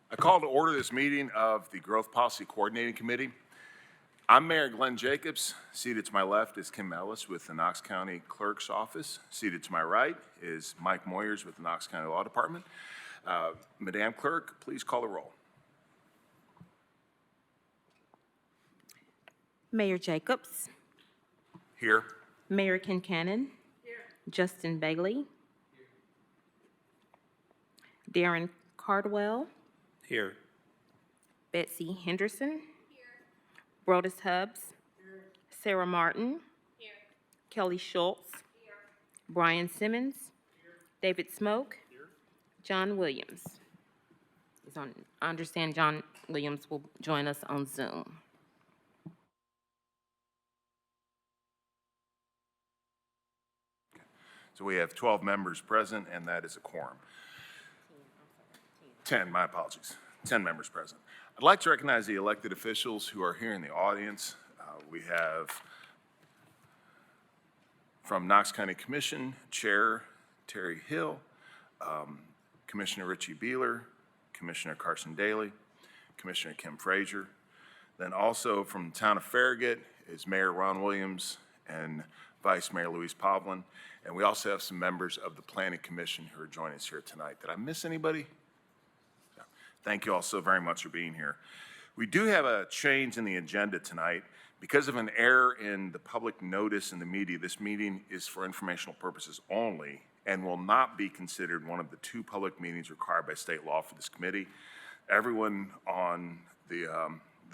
I call to order this meeting of the Growth Policy Coordinating Committee. I'm Mayor Glenn Jacobs. Seated to my left is Kim Ellis with the Knox County Clerk's Office. Seated to my right is Mike Moyers with the Knox County Law Department. Madam Clerk, please call the roll. Mayor Jacobs. Here. Mayor Kincannon. Here. Justin Bailey. Here. Darren Cardwell. Here. Betsy Henderson. Here. Brodus Hubbs. Here. Sarah Martin. Here. Kelly Schultz. Here. Brian Simmons. Here. David Smoke. Here. John Williams. I understand John Williams will join us on Zoom. So we have 12 members present, and that is a quorum. 10, my apologies. 10 members present. I'd like to recognize the elected officials who are here in the audience. We have from Knox County Commission, Chair Terry Hill, Commissioner Richie Beeler, Commissioner Carson Daly, Commissioner Kim Frazier. Then also from the town of Farragut is Mayor Ron Williams and Vice Mayor Louise Povlin. And we also have some members of the Planning Commission who are joining us here tonight. Did I miss anybody? No. Thank you all so very much for being here. We do have a change in the agenda tonight. Because of an error in the public notice in the media, this meeting is for informational purposes only and will not be considered one of the 2 public meetings required by state law for this committee. Everyone on the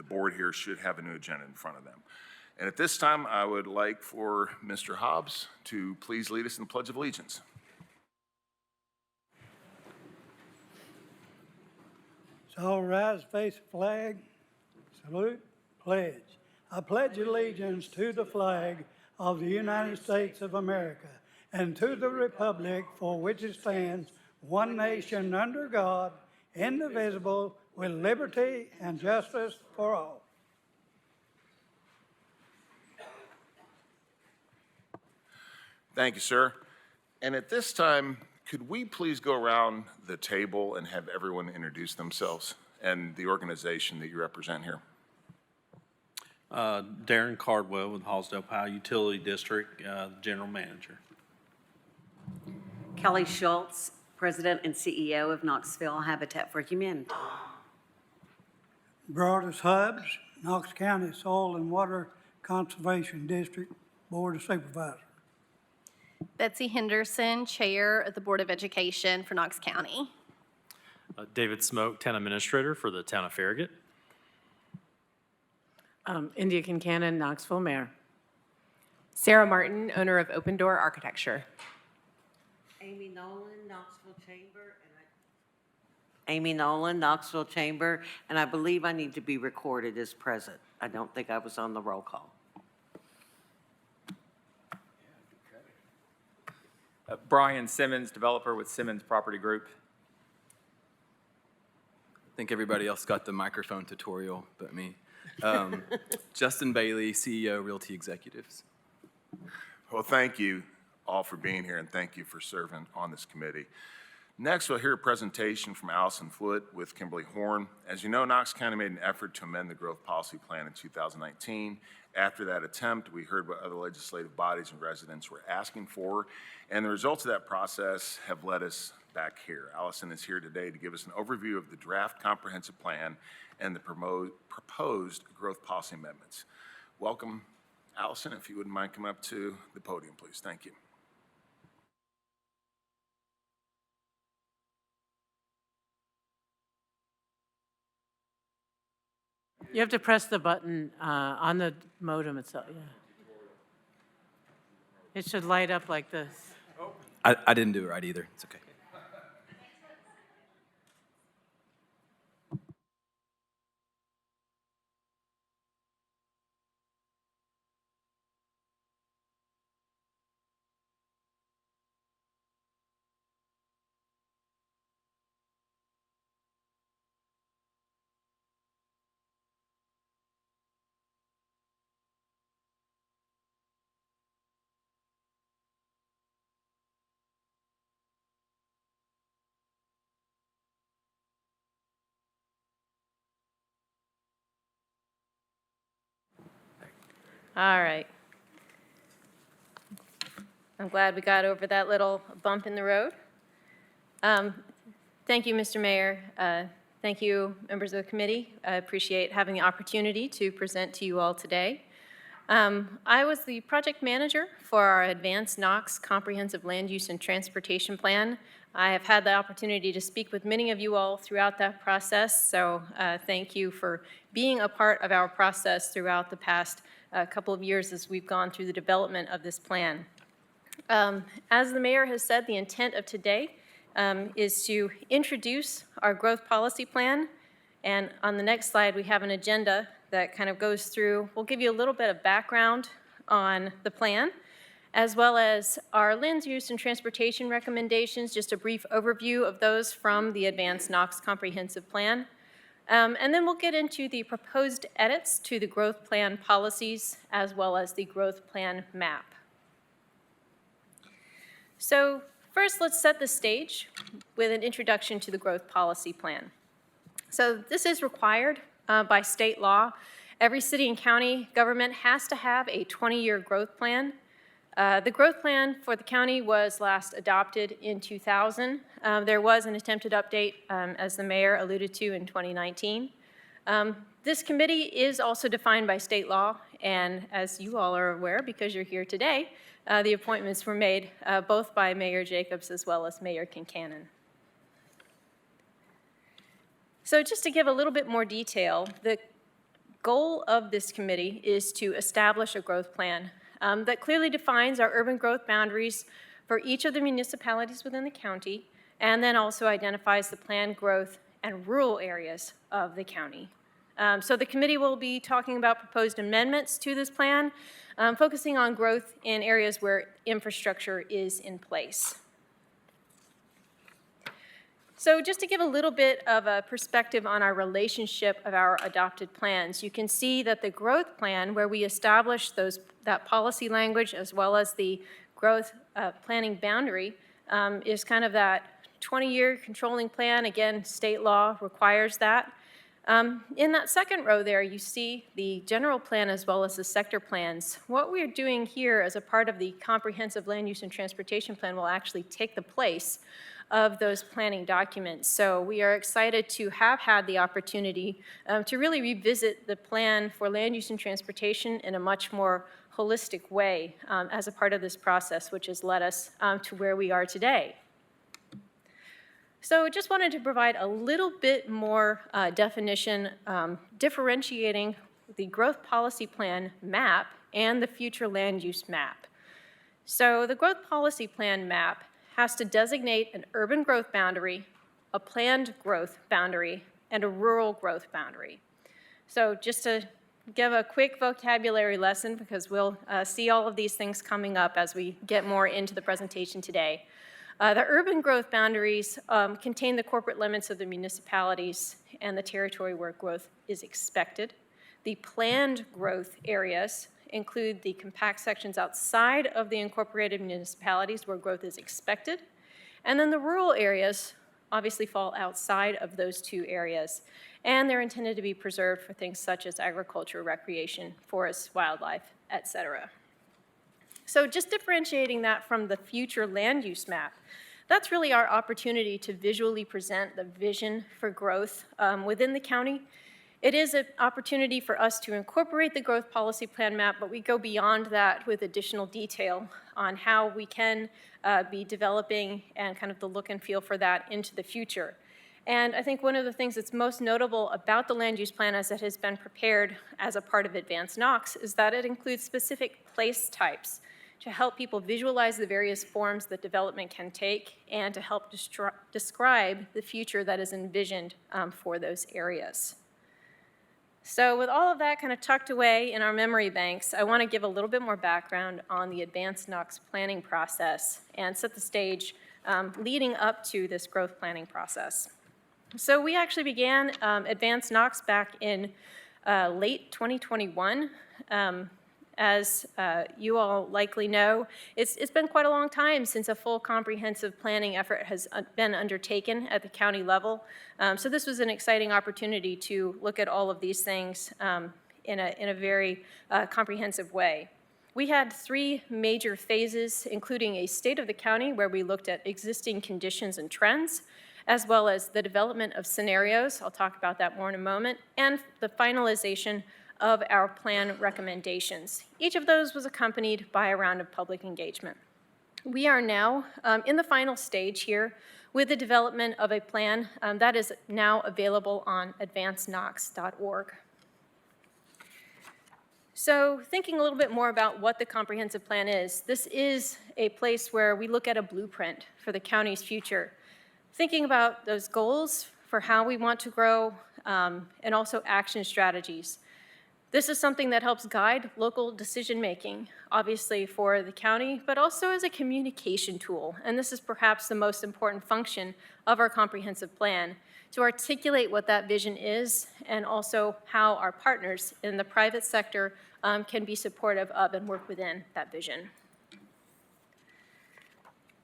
board here should have a new agenda in front of them. And at this time, I would like for Mr. Hobbs to please lead us in the Pledge of Allegiance. So all rise, face the flag, salute, pledge. I pledge allegiance to the flag of the United States of America and to the republic for which it stands, one nation under God, indivisible, with liberty and justice for all. Thank you, sir. And at this time, could we please go around the table and have everyone introduce themselves and the organization that you represent here? Darren Cardwell with Hallsdale Powell Utility District, General Manager. Kelly Schultz, President and CEO of Knoxville Habitat for Humanity. Brodus Hubbs, Knox County Soil and Water Conservation District Board of Supervisors. Betsy Henderson, Chair of the Board of Education for Knox County. David Smoke, Town Administrator for the Town of Farragut. India Kincannon, Knoxville Mayor. Sarah Martin, owner of Open Door Architecture. Amy Nolan, Knoxville Chamber, and I believe I need to be recorded as present. I don't think I was on the roll call. Brian Simmons, developer with Simmons Property Group. I think everybody else got the microphone tutorial but me. Justin Bailey, CEO, Realty Executives. Well, thank you all for being here, and thank you for serving on this committee. Next, we'll hear a presentation from Allison Foote with Kimberly Horn. As you know, Knox County made an effort to amend the growth policy plan in 2019. After that attempt, we heard what other legislative bodies and residents were asking for, and the results of that process have led us back here. Allison is here today to give us an overview of the draft comprehensive plan and the proposed growth policy amendments. Welcome, Allison. If you wouldn't mind coming up to the podium, please. Thank you. You have to press the button on the modem itself, yeah. It should light up like this. I didn't do it right either. It's okay. All right. I'm glad we got over that little bump in the road. Thank you, Mr. Mayor. Thank you, members of the committee. I appreciate having the opportunity to present to you all today. I was the project manager for our Advanced Knox Comprehensive Land Use and Transportation Plan. I have had the opportunity to speak with many of you all throughout that process, so thank you for being a part of our process throughout the past couple of years as we've gone through the development of this plan. As the mayor has said, the intent of today is to introduce our growth policy plan, and on the next slide we have an agenda that kind of goes through. We'll give you a little bit of background on the plan, as well as our land use and transportation recommendations, just a brief overview of those from the Advanced Knox Comprehensive Plan. And then we'll get into the proposed edits to the growth plan policies, as well as the growth plan map. So first, let's set the stage with an introduction to the growth policy plan. So this is required by state law. Every city and county government has to have a 20-year growth plan. The growth plan for the county was last adopted in 2000. There was an attempted update, as the mayor alluded to, in 2019. This committee is also defined by state law, and as you all are aware, because you're here today, the appointments were made both by Mayor Jacobs as well as Mayor Kincannon. So just to give a little bit more detail, the goal of this committee is to establish a growth plan that clearly defines our urban growth boundaries for each of the municipalities within the county, and then also identifies the planned growth and rural areas of the county. So the committee will be talking about proposed amendments to this plan, focusing on growth in areas where infrastructure is in place. So just to give a little bit of a perspective on our relationship of our adopted plans, you can see that the growth plan, where we establish that policy language as well as the growth planning boundary, is kind of that 20-year controlling plan. Again, state law requires that. In that second row there, you see the general plan as well as the sector plans. What we're doing here as a part of the comprehensive land use and transportation plan will actually take the place of those planning documents. So we are excited to have had the opportunity to really revisit the plan for land use and transportation in a much more holistic way as a part of this process, which has led us to where we are today. So just wanted to provide a little bit more definition, differentiating the growth policy plan map and the future land use map. So the growth policy plan map has to designate an urban growth boundary, a planned growth boundary, and a rural growth boundary. So just to give a quick vocabulary lesson, because we'll see all of these things coming up as we get more into the presentation today. The urban growth boundaries contain the corporate limits of the municipalities and the territory where growth is expected. The planned growth areas include the compact sections outside of the incorporated municipalities where growth is expected. And then the rural areas obviously fall outside of those two areas. And they're intended to be preserved for things such as agriculture, recreation, forests, wildlife, etc. So just differentiating that from the future land use map, that's really our opportunity to visually present the vision for growth within the county. It is an opportunity for us to incorporate the growth policy plan map, but we go beyond that with additional detail on how we can be developing and kind of the look and feel for that into the future. And I think one of the things that's most notable about the land use plan as it has been prepared as a part of Advanced Knox is that it includes specific place types to help people visualize the various forms that development can take and to help describe the future that is envisioned for those areas. So with all of that kind of tucked away in our memory banks, I want to give a little bit more background on the Advanced Knox planning process and set the stage leading up to this growth planning process. So we actually began Advanced Knox back in late 2021. As you all likely know, it's been quite a long time since a full comprehensive planning effort has been undertaken at the county level. So this was an exciting opportunity to look at all of these things in a very comprehensive way. We had 3 major phases, including a state of the county where we looked at existing conditions and trends, as well as the development of scenarios, I'll talk about that more in a moment, and the finalization of our plan recommendations. Each of those was accompanied by a round of public engagement. We are now in the final stage here with the development of a plan that is now available on advanceknox.org. So thinking a little bit more about what the comprehensive plan is, this is a place where we look at a blueprint for the county's future, thinking about those goals for how we want to grow and also action strategies. This is something that helps guide local decision-making, obviously for the county, but also as a communication tool. And this is perhaps the most important function of our comprehensive plan, to articulate what that vision is and also how our partners in the private sector can be supportive of and work within that vision.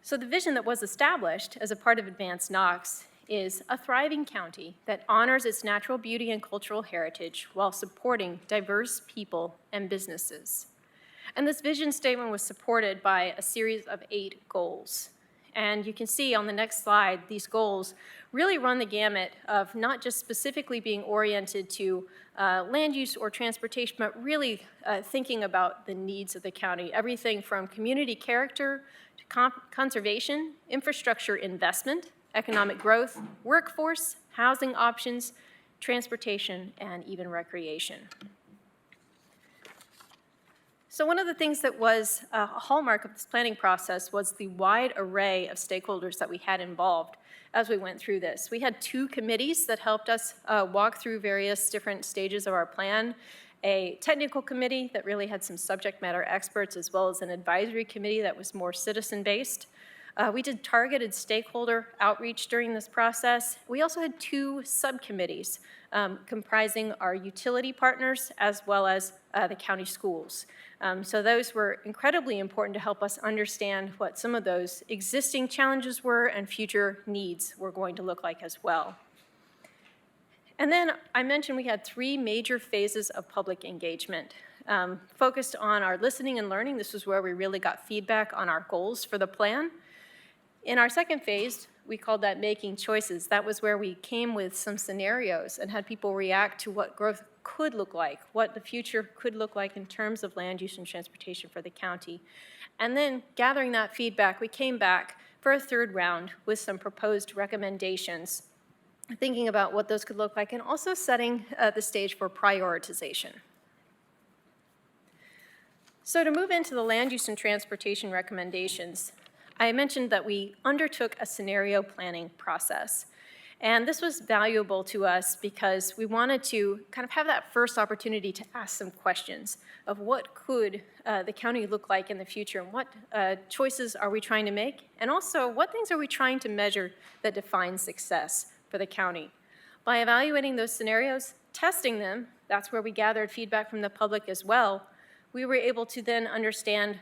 So the vision that was established as a part of Advanced Knox is a thriving county that honors its natural beauty and cultural heritage while supporting diverse people and businesses. And this vision statement was supported by a series of 8 goals. And you can see on the next slide, these goals really run the gamut of not just specifically being oriented to land use or transportation, but really thinking about the needs of the county, everything from community character to conservation, infrastructure investment, economic growth, workforce, housing options, transportation, and even recreation. So one of the things that was a hallmark of this planning process was the wide array of stakeholders that we had involved as we went through this. We had 2 committees that helped us walk through various different stages of our plan, a technical committee that really had some subject matter experts, as well as an advisory committee that was more citizen-based. We did targeted stakeholder outreach during this process. We also had 2 subcommittees comprising our utility partners as well as the county schools. So those were incredibly important to help us understand what some of those existing challenges were and future needs were going to look like as well. And then I mentioned we had 3 major phases of public engagement. Focused on our listening and learning. This was where we really got feedback on our goals for the plan. In our second phase, we called that making choices. That was where we came with some scenarios and had people react to what growth could look like, what the future could look like in terms of land use and transportation for the county. And then gathering that feedback, we came back for a 3rd round with some proposed recommendations, thinking about what those could look like and also setting the stage for prioritization. So to move into the land use and transportation recommendations, I mentioned that we undertook a scenario planning process. And this was valuable to us because we wanted to kind of have that first opportunity to ask some questions of what could the county look like in the future, and what choices are we trying to make, and also what things are we trying to measure that define success for the county. By evaluating those scenarios, testing them, that's where we gathered feedback from the public as well, we were able to then understand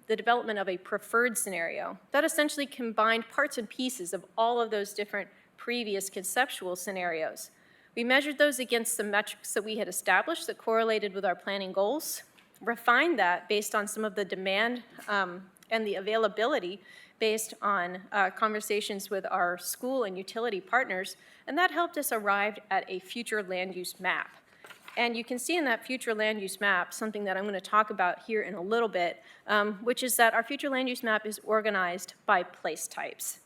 the development of a preferred scenario that essentially combined parts and pieces of all of those different previous conceptual scenarios. We measured those against some metrics that we had established that correlated with our planning goals, refined that based on some of the demand and the availability based on conversations with our school and utility partners, and that helped us arrive at a future land use map. And you can see in that future land use map something that I'm going to talk about here in a little bit, which is that our future land use map is organized by place types.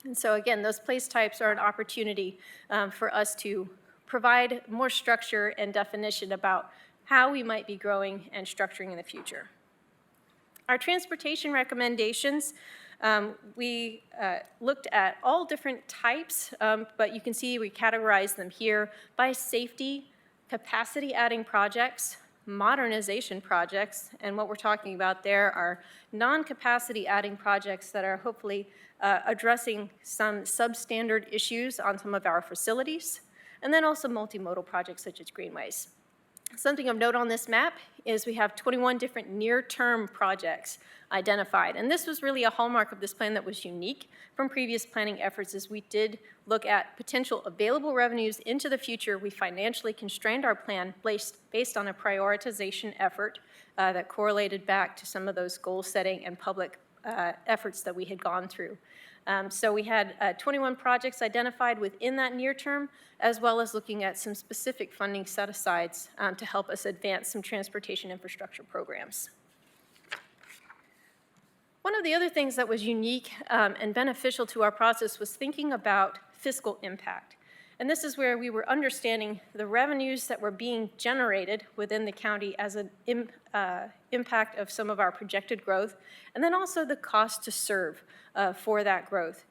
And so again, those place types are an opportunity for us to provide more structure and definition about how we might be growing and structuring in the future. Our transportation recommendations, we looked at all different types, but you can see we categorize them here by safety, capacity adding projects, modernization projects, and what we're talking about there are non-capacity adding projects that are hopefully addressing some substandard issues on some of our facilities, and then also multimodal projects such as greenways. Something of note on this map is we have 21 different near-term projects identified. And this was really a hallmark of this plan that was unique from previous planning efforts, as we did look at potential available revenues into the future. We financially constrained our plan based on a prioritization effort that correlated back to some of those goal setting and public efforts that we had gone through. So we had 21 projects identified within that near term, as well as looking at some specific funding set-asides to help us advance some transportation infrastructure programs. One of the other things that was unique and beneficial to our process was thinking about fiscal impact. And this is where we were understanding the revenues that were being generated within the county as an impact of some of our projected growth, and then also the cost to serve for that growth.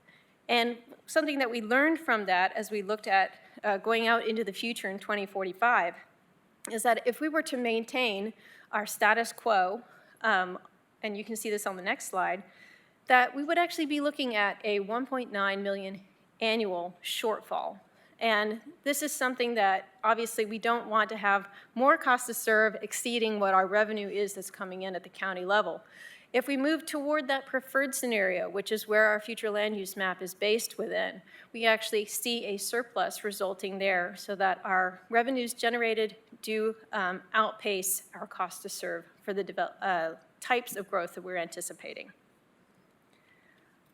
And something that we learned from that as we looked at going out into the future in 2045 is that if we were to maintain our status quo, and you can see this on the next slide, that we would actually be looking at a 1.9 million annual shortfall. And this is something that obviously we don't want to have more cost to serve exceeding what our revenue is that's coming in at the county level. If we move toward that preferred scenario, which is where our future land use map is based within, we actually see a surplus resulting there so that our revenues generated do outpace our cost to serve for the types of growth that we're anticipating.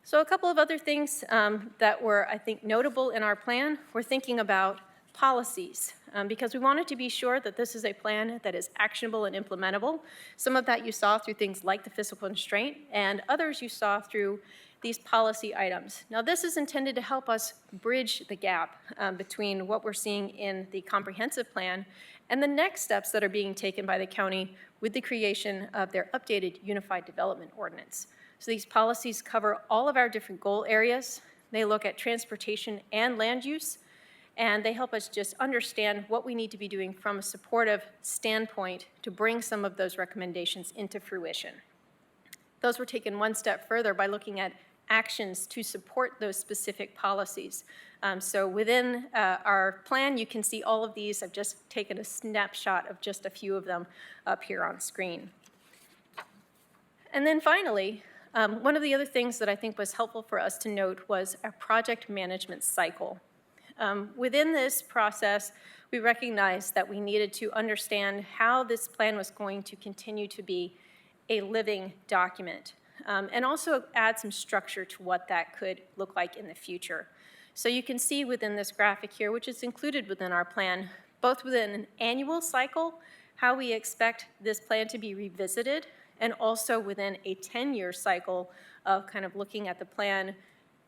So a couple of other things that were, I think, notable in our plan. We're thinking about policies because we wanted to be sure that this is a plan that is actionable and implementable. Some of that you saw through things like the fiscal constraint, and others you saw through these policy items. Now, this is intended to help us bridge the gap between what we're seeing in the comprehensive plan and the next steps that are being taken by the county with the creation of their updated Unified Development Ordinance. So these policies cover all of our different goal areas. They look at transportation and land use, and they help us just understand what we need to be doing from a supportive standpoint to bring some of those recommendations into fruition. Those were taken one step further by looking at actions to support those specific policies. So within our plan, you can see all of these. I've just taken a snapshot of just a few of them up here on screen. And then finally, one of the other things that I think was helpful for us to note was a project management cycle. Within this process, we recognized that we needed to understand how this plan was going to continue to be a living document, and also add some structure to what that could look like in the future. So you can see within this graphic here, which is included within our plan, both within an annual cycle, how we expect this plan to be revisited, and also within a 10-year cycle of kind of looking at the plan,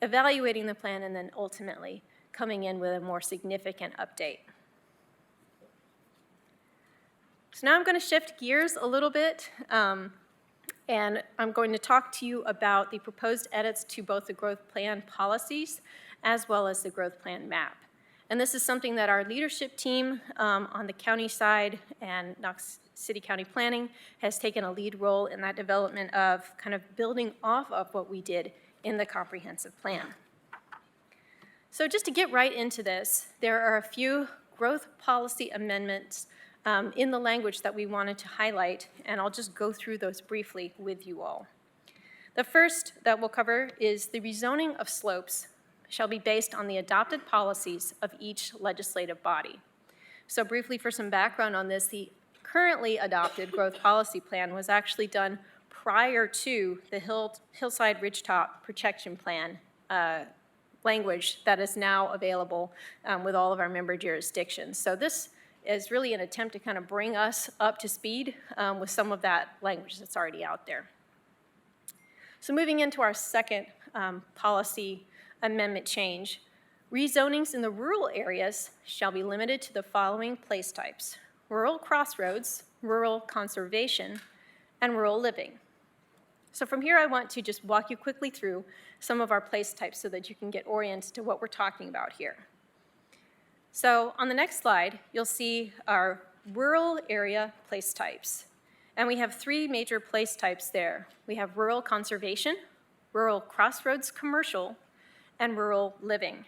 evaluating the plan, and then ultimately coming in with a more significant update. So now I'm going to shift gears a little bit, and I'm going to talk to you about the proposed edits to both the growth plan policies as well as the growth plan map. And this is something that our leadership team on the county side and Knox City County Planning has taken a lead role in that development of kind of building off of what we did in the comprehensive plan. So just to get right into this, there are a few growth policy amendments in the language that we wanted to highlight, and I'll just go through those briefly with you all. The first that we'll cover is the rezoning of slopes shall be based on the adopted policies of each legislative body. So briefly for some background on this, the currently adopted growth policy plan was actually done prior to the Hillside Ridgetop Protection Plan language that is now available with all of our member jurisdictions. So this is really an attempt to kind of bring us up to speed with some of that language that's already out there. So moving into our second policy amendment change, rezonings in the rural areas shall be limited to the following place types: rural crossroads, rural conservation, and rural living. So from here, I want to just walk you quickly through some of our place types so that you can get oriented to what we're talking about here. So on the next slide, you'll see our rural area place types. And we have three major place types there. We have rural conservation, rural crossroads commercial, and rural living.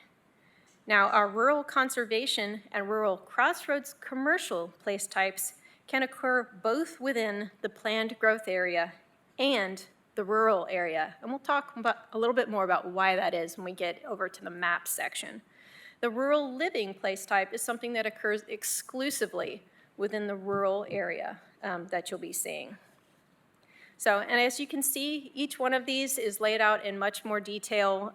Now, our rural conservation and rural crossroads commercial place types can occur both within the planned growth area and the rural area. And we'll talk about, a little bit more about why that is when we get over to the map section. The rural living place type is something that occurs exclusively within the rural area that you'll be seeing. So, and as you can see, each one of these is laid out in much more detail.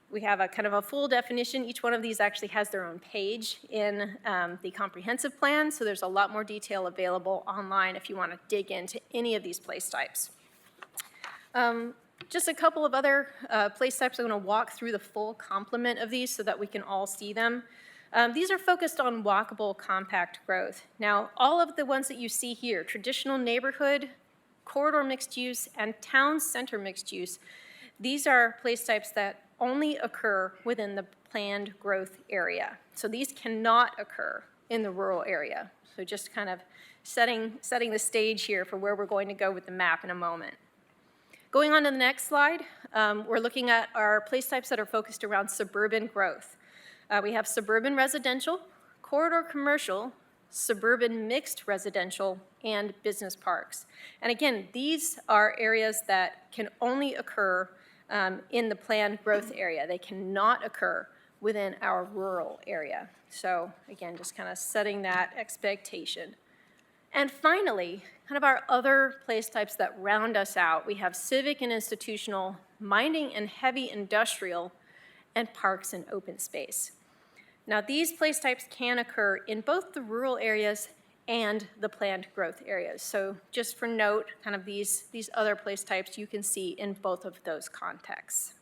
We have a kind of a full definition. Each one of these actually has their own page in the comprehensive plan, so there's a lot more detail available online if you want to dig into any of these place types. Just a couple of other place types. I'm going to walk through the full complement of these so that we can all see them. These are focused on walkable compact growth. Now, all of the ones that you see here, traditional neighborhood, corridor mixed use, and town center mixed use, these are place types that only occur within the planned growth area. So these cannot occur in the rural area. So just kind of setting the stage here for where we're going to go with the map in a moment. Going on to the next slide, we're looking at our place types that are focused around suburban growth. We have suburban residential, corridor commercial, suburban mixed residential, and business parks. And again, these are areas that can only occur in the planned growth area. They cannot occur within our rural area. So again, just kind of setting that expectation. And finally, kind of our other place types that round us out, we have civic and institutional, mining and heavy industrial, and parks and open space. Now, these place types can occur in both the rural areas and the planned growth areas. So just for note, kind of these other place types you can see in both of those contexts.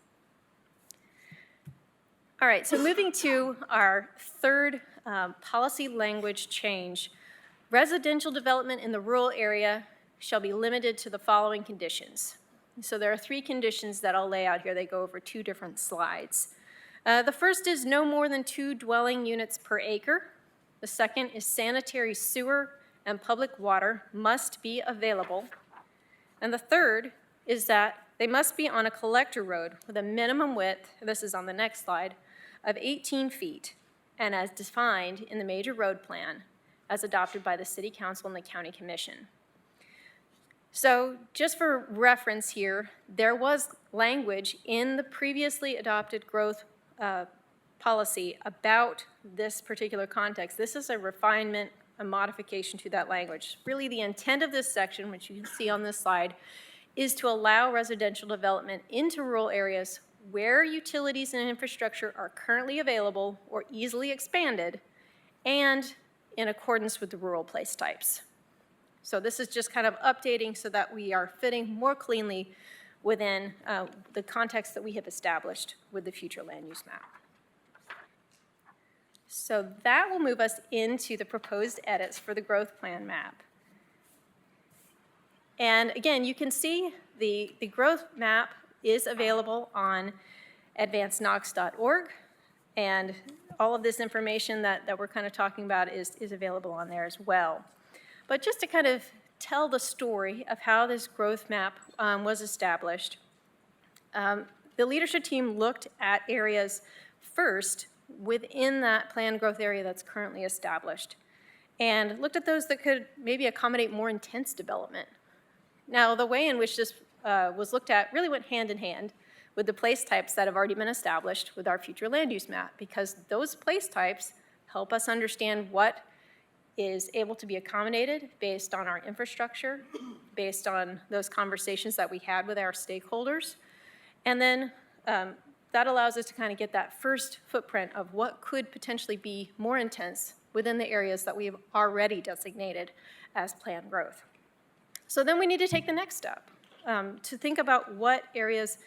All right, so moving to our third policy language change. Residential development in the rural area shall be limited to the following conditions. So there are 3 conditions that I'll lay out here. They go over 2 different slides. The first is no more than 2 dwelling units per acre. The second is sanitary sewer and public water must be available. And the third is that they must be on a collector road with a minimum width, this is on the next slide, of 18 feet and as defined in the major road plan as adopted by the City Council and the County Commission. So just for reference here, there was language in the previously adopted growth policy about this particular context. This is a refinement, a modification to that language. Really the intent of this section, which you can see on this slide, is to allow residential development into rural areas where utilities and infrastructure are currently available or easily expanded and in accordance with the rural place types. So this is just kind of updating so that we are fitting more cleanly within the context that we have established with the future land use map. So that will move us into the proposed edits for the growth plan map. And again, you can see the growth map is available on advancedknox.org, and all of this information that we're kind of talking about is available on there as well. But just to kind of tell the story of how this growth map was established, the leadership team looked at areas first within that planned growth area that's currently established and looked at those that could maybe accommodate more intense development. Now, the way in which this was looked at really went hand in hand with the place types that have already been established with our future land use map, because those place types help us understand what is able to be accommodated based on our infrastructure, based on those conversations that we had with our stakeholders. And then that allows us to kind of get that first footprint of what could potentially be more intense within the areas that we've already designated as planned growth. So then we need to take the next step to think about what areas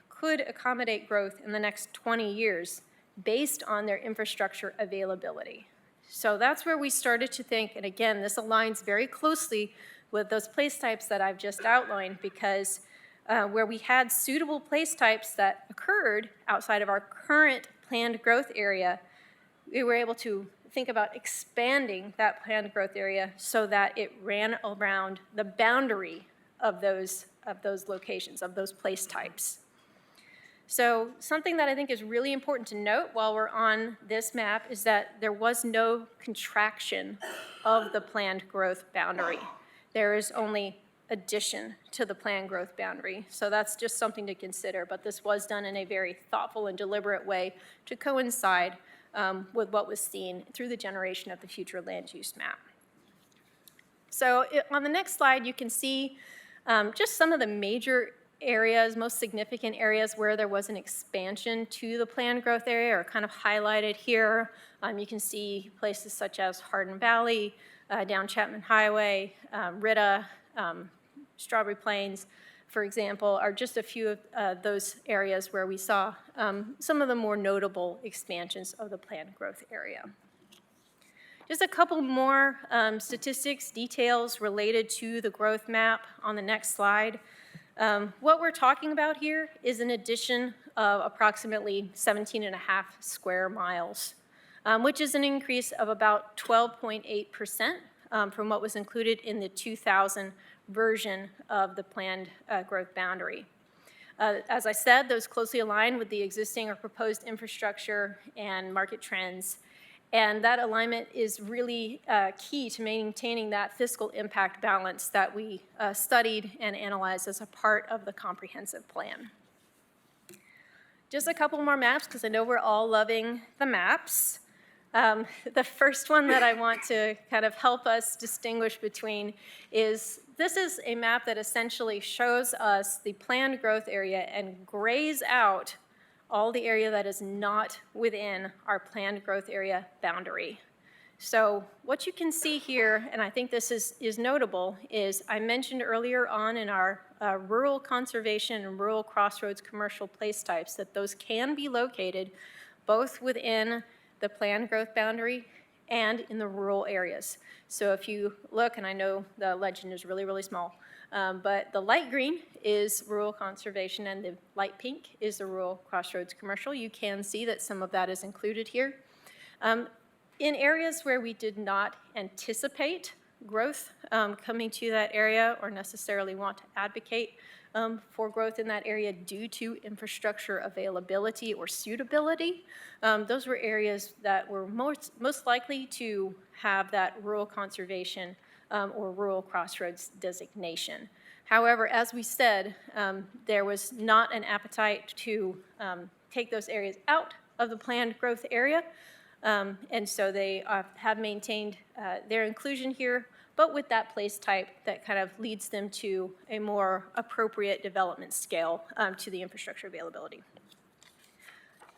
could accommodate growth in the next 20 years based on their infrastructure availability. So that's where we started to think, and again, this aligns very closely with those place types that I've just outlined, because where we had suitable place types that occurred outside of our current planned growth area, we were able to think about expanding that planned growth area so that it ran around the boundary of those locations, of those place types. So something that I think is really important to note while we're on this map is that there was no contraction of the planned growth boundary. There is only addition to the planned growth boundary. So that's just something to consider, but this was done in a very thoughtful and deliberate way to coincide with what was seen through the generation of the future land use map. So on the next slide, you can see just some of the major areas, most significant areas where there was an expansion to the planned growth area are kind of highlighted here. You can see places such as Hardin Valley, down Chapman Highway, Ritta, Strawberry Plains, for example, are just a few of those areas where we saw some of the more notable expansions of the planned growth area. Just a couple more statistics, details related to the growth map on the next slide. What we're talking about here is an addition of approximately 17.5 square miles, which is an increase of about 12.8% from what was included in the 2000 version of the planned growth boundary. As I said, those closely align with the existing or proposed infrastructure and market trends. And that alignment is really key to maintaining that fiscal impact balance that we studied and analyzed as a part of the comprehensive plan. Just a couple more maps, because I know we're all loving the maps. The first one that I want to kind of help us distinguish between is, this is a map that essentially shows us the planned growth area and grays out all the area that is not within our planned growth area boundary. So what you can see here, and I think this is notable, is I mentioned earlier on in our rural conservation and rural crossroads commercial place types that those can be located both within the planned growth boundary and in the rural areas. So if you look, and I know the legend is really, really small, but the light green is rural conservation and the light pink is the rural crossroads commercial. You can see that some of that is included here. In areas where we did not anticipate growth coming to that area or necessarily want to advocate for growth in that area due to infrastructure availability or suitability, those were areas that were most likely to have that rural conservation or rural crossroads designation. However, as we said, there was not an appetite to take those areas out of the planned growth area, and so they have maintained their inclusion here, but with that place type that kind of leads them to a more appropriate development scale to the infrastructure availability.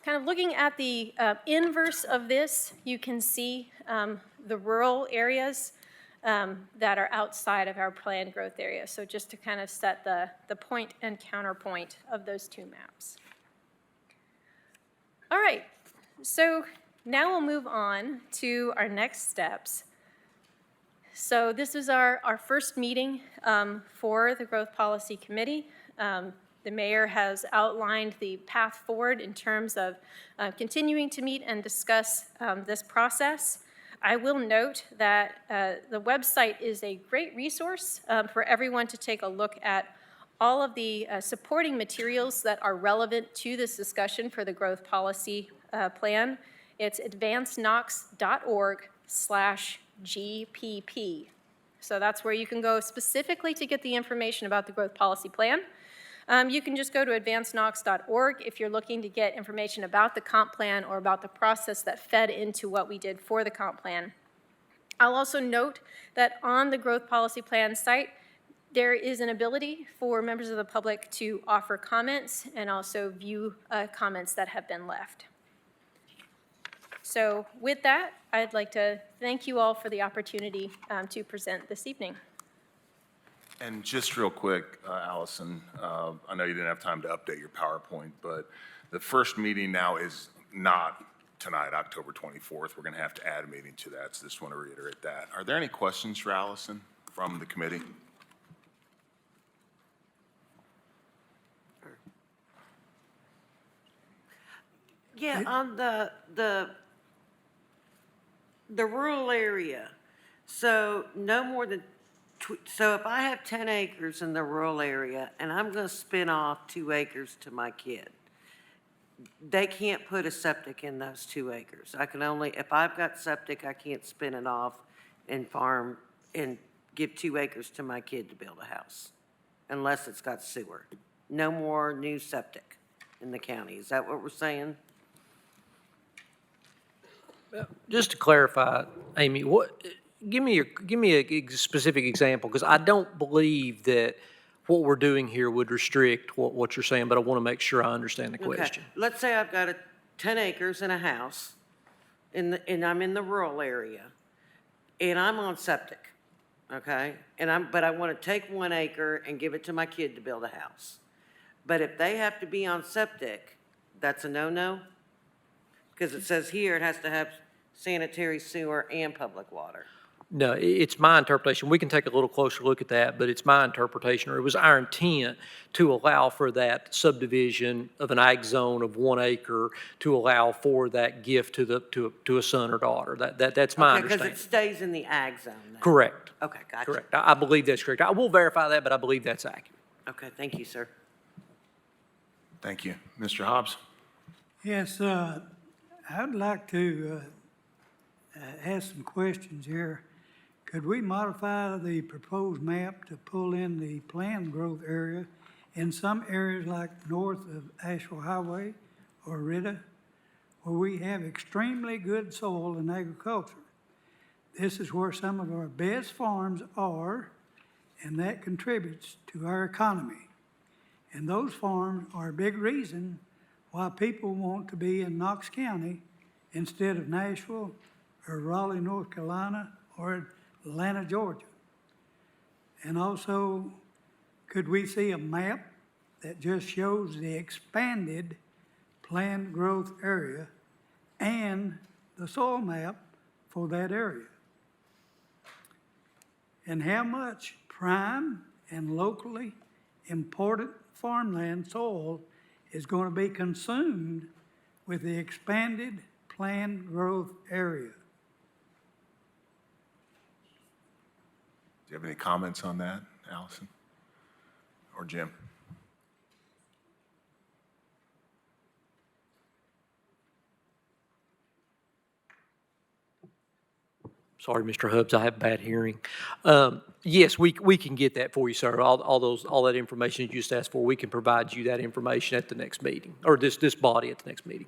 Kind of looking at the inverse of this, you can see the rural areas that are outside of our planned growth area. So just to kind of set the point and counterpoint of those two maps. All right, so now we'll move on to our next steps. So this is our first meeting for the Growth Policy Committee. The mayor has outlined the path forward in terms of continuing to meet and discuss this process. I will note that the website is a great resource for everyone to take a look at all of the supporting materials that are relevant to this discussion for the growth policy plan. It's advancedknox.org/GPP. So that's where you can go specifically to get the information about the growth policy plan. You can just go to advancedknox.org if you're looking to get information about the comp plan or about the process that fed into what we did for the comp plan. I'll also note that on the growth policy plan site, there is an ability for members of the public to offer comments and also view comments that have been left. So with that, I'd like to thank you all for the opportunity to present this evening. And just real quick, Allison, I know you didn't have time to update your PowerPoint, but the first meeting now is not tonight, October 24th. We're going to have to add a meeting to that, so just want to reiterate that. Are there any questions for Allison from the committee? Yeah, on the rural area, so no more than, so if I have 10 acres in the rural area and I'm gonna spin off 2 acres to my kid, they can't put a septic in those 2 acres. I can only, if I've got septic, I can't spin it off and farm and give 2 acres to my kid to build a house, unless it's got sewer. No more new septic in the county. Is that what we're saying? Just to clarify, Amy, give me a specific example, because I don't believe that what we're doing here would restrict what you're saying, but I want to make sure I understand the question. Okay. Let's say I've got 10 acres and a house, and I'm in the rural area, and I'm on septic, okay? But I want to take 1 acre and give it to my kid to build a house. But if they have to be on septic, that's a no-no? Because it says here it has to have sanitary sewer and public water. No, it's my interpretation. We can take a little closer look at that, but it's my interpretation, or it was our intent to allow for that subdivision of an ag zone of 1 acre to allow for that gift to a son or daughter. That's my understanding. Because it stays in the ag zone then? Correct. Okay, gotcha. Correct. I believe that's correct. I will verify that, but I believe that's accurate. Okay, thank you, sir. Thank you. Mr. Hobbs? Yes, I'd like to ask some questions here. Could we modify the proposed map to pull in the planned growth area in some areas like north of Asheville Highway or Rita, where we have extremely good soil and agriculture? This is where some of our best farms are, and that contributes to our economy. And those farms are a big reason why people want to be in Knox County instead of Nashville or Raleigh, North Carolina, or Atlanta, Georgia. And also, could we see a map that just shows the expanded planned growth area and the soil map for that area? And how much prime and locally important farmland soil is going to be consumed with the expanded planned growth area? Do you have any comments on that, Allison or Jim? Sorry, Mr. Hubbs, I have bad hearing. Yes, we can get that for you, sir. All that information you just asked for, we can provide you that information at the next meeting, or this body at the next meeting.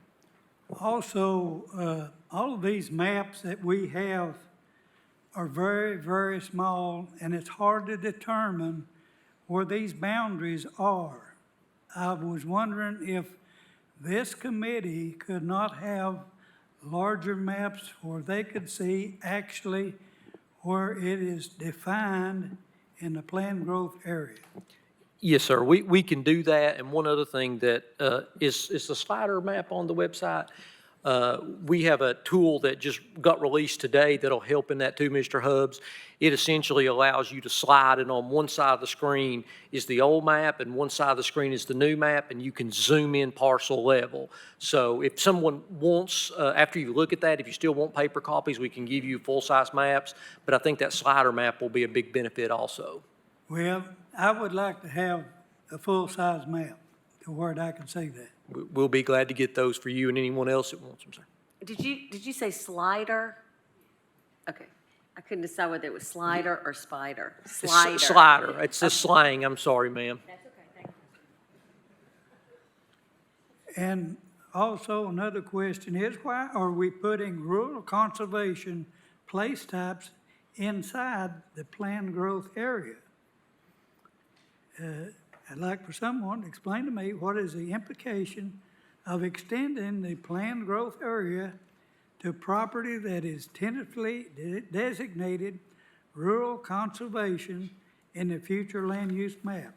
Also, all of these maps that we have are very, very small, and it's hard to determine where these boundaries are. I was wondering if this committee could not have larger maps where they could see actually where it is defined in the planned growth area. Yes, sir, we can do that. And one other thing that is the slider map on the website. We have a tool that just got released today that'll help in that too, Mr. Hubbs. It essentially allows you to slide, and on one side of the screen is the old map, and one side of the screen is the new map, and you can zoom in parcel level. So if someone wants, after you look at that, if you still want paper copies, we can give you full-size maps, but I think that slider map will be a big benefit also. Well, I would like to have a full-size map to where I can see that. We'll be glad to get those for you and anyone else that wants them, sir. Did you say slider? Okay. I couldn't decide whether it was slider or spider. Slider. Slider. It's a slang. I'm sorry, ma'am. That's okay, thank you. And also another question is, why are we putting rural conservation place types inside the planned growth area? I'd like for someone to explain to me what is the implication of extending the planned growth area to property that is tentatively designated rural conservation in the future land use map.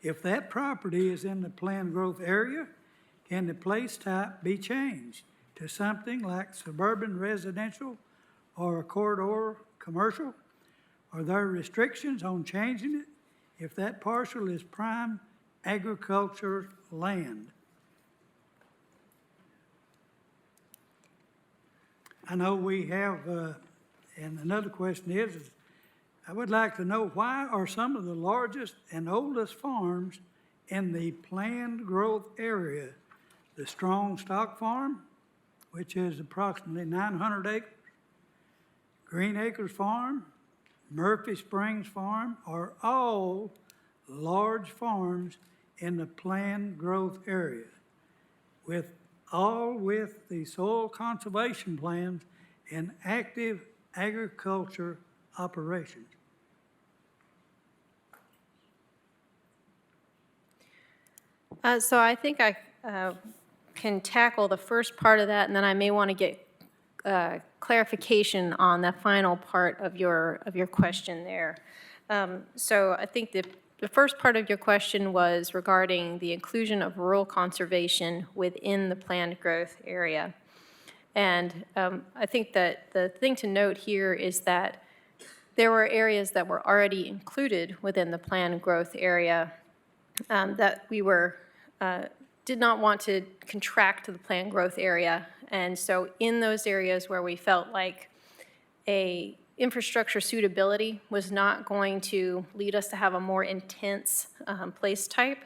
If that property is in the planned growth area, can the place type be changed to something like suburban residential or a corridor commercial? Are there restrictions on changing it if that parcel is prime agriculture land? I know we have, and another question is, I would like to know, why are some of the largest and oldest farms in the planned growth area, the Strong Stock Farm, which is approximately 900 acres, Green Acres Farm, Murphy Springs Farm are all large farms in the planned growth area, with the soil conservation plans and active agriculture operations. So I think I can tackle the first part of that, and then I may want to get clarification on the final part of your question there. So I think the first part of your question was regarding the inclusion of rural conservation within the planned growth area. And I think that the thing to note here is that there were areas that were already included within the planned growth area that we did not want to contract to the planned growth area. And so in those areas where we felt like a infrastructure suitability was not going to lead us to have a more intense place type,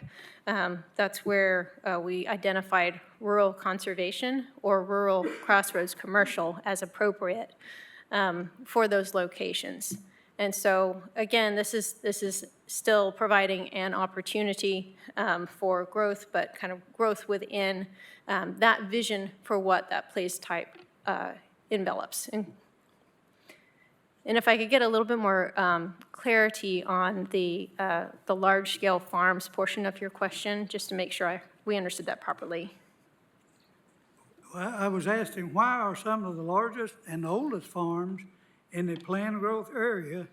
that's where we identified rural conservation or rural crossroads commercial as appropriate for those locations. And so, again, this is still providing an opportunity for growth, but kind of growth within that vision for what that place type envelops. And if I could get a little bit more clarity on the large-scale farms portion of your question, just to make sure we understood that properly. Well, I was asking, why are some of the largest and oldest farms in the planned growth area,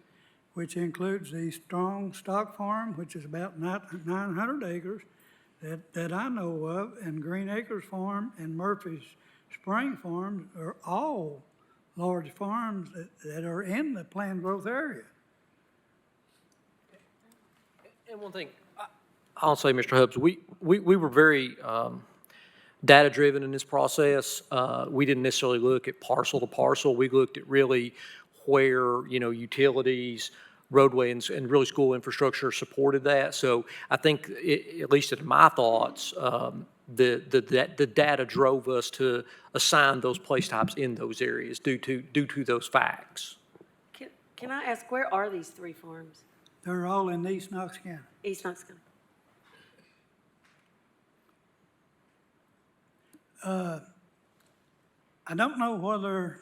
which includes the Strong Stock Farm, which is about 900 acres that I know of, and Green Acres Farm and Murphy's Spring Farms are all large farms that are in the planned growth area. And one thing, I'll say, Mr. Hubbs, we were very data-driven in this process. We didn't necessarily look at parcel to parcel. We looked at really where, utilities, roadway, and really school infrastructure supported that. So I think, at least in my thoughts, the data drove us to assign those place types in those areas due to those facts. Can I ask, where are these three farms? They're all in East Knox County. East Knox County. I don't know whether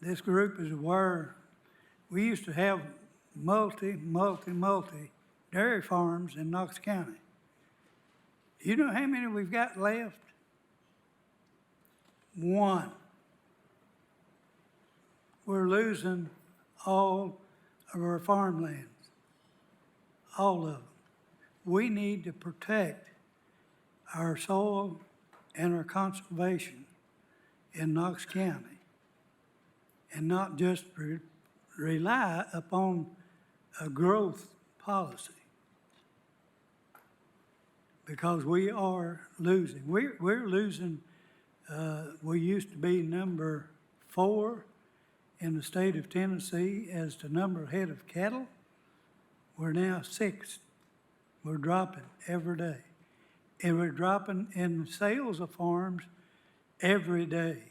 this group is aware, we used to have multi dairy farms in Knox County. Do you know how many we've got left? One. We're losing all of our farmlands, all of them. We need to protect our soil and our conservation in Knox County and not just rely upon a growth policy, because we are losing. We're losing. We used to be number 4 in the state of Tennessee as to number of head of cattle. We're now 6th. We're dropping every day. And we're dropping in sales of farms every day.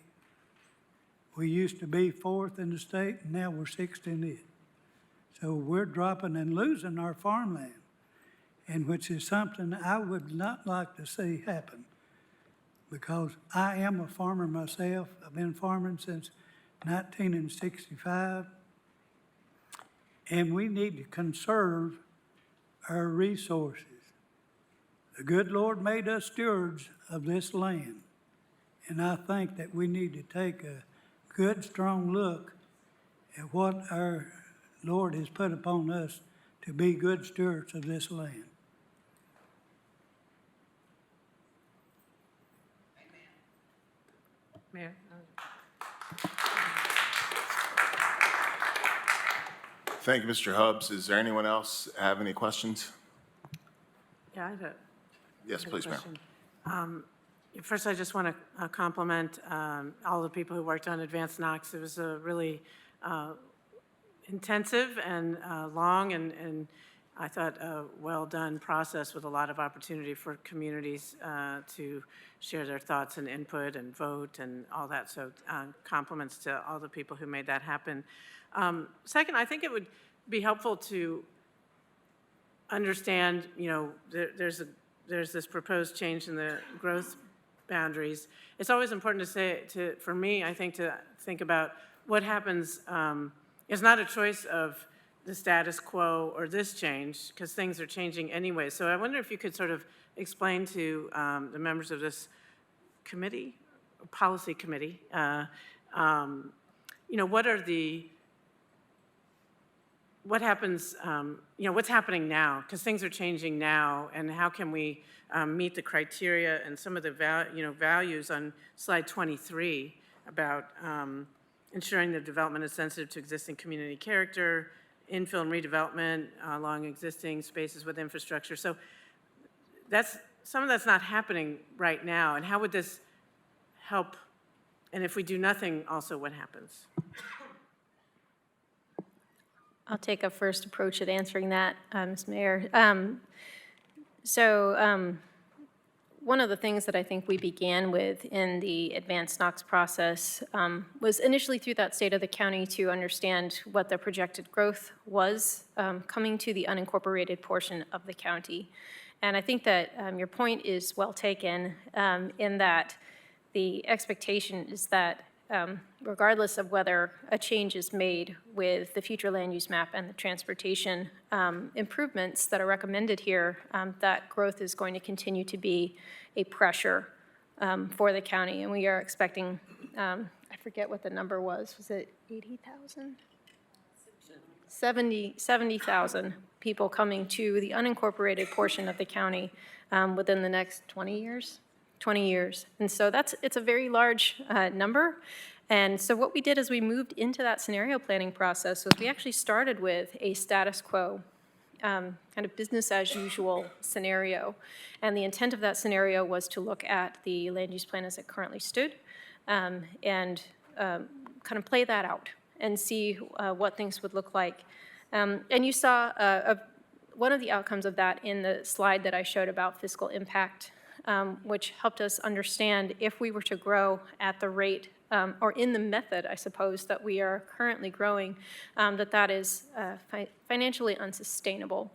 We used to be 4th in the state, and now we're 6th in it. So we're dropping and losing our farmland, and which is something I would not like to see happen, because I am a farmer myself. I've been farming since 1965, and we need to conserve our resources. The good Lord made us stewards of this land, and I think that we need to take a good, strong look at what our Lord has put upon us to be good stewards of this land. Mayor? Thank you, Mr. Hubbs. Is there anyone else have any questions? Yeah, I have a Yes, please, ma'am. question. First, I just want to compliment all the people who worked on Advanced Knox. It was a really intensive and long and I thought, a well-done process with a lot of opportunity for communities to share their thoughts and input and vote and all that. So compliments to all the people who made that happen. Second, I think it would be helpful to understand, there's this proposed change in the growth boundaries. It's always important for me, I think, to think about what happens. It's not a choice of the status quo or this change, because things are changing anyway. So I wonder if you could sort of explain to the members of this committee, policy committee, what happens, what's happening now, because things are changing now, and how can we meet the criteria and some of the values on slide 23 about ensuring the development is sensitive to existing community character, infill and redevelopment along existing spaces with infrastructure. So some of that's not happening right now. And how would this help? And if we do nothing, also what happens? I'll take a first approach at answering that, Ms. Mayor. One of the things that I think we began with in the advanced Knox process was initially through that state of the county to understand what the projected growth was coming to the unincorporated portion of the county. And I think that your point is well taken in that the expectation is that regardless of whether a change is made with the future land use map and the transportation improvements that are recommended here, that growth is going to continue to be a pressure for the county. And we are expecting, I forget what the number was it 80,000? 70,000 people coming to the unincorporated portion of the county within the next 20 years. 20 years. And so it's a very large number. And so what we did is we moved into that scenario planning process was we actually started with a status quo, kind of business as usual scenario. And the intent of that scenario was to look at the land use plan as it currently stood and kind of play that out and see what things would look like. And you saw one of the outcomes of that in the slide that I showed about fiscal impact, which helped us understand if we were to grow at the rate or in the method, I suppose, that we are currently growing, that is financially unsustainable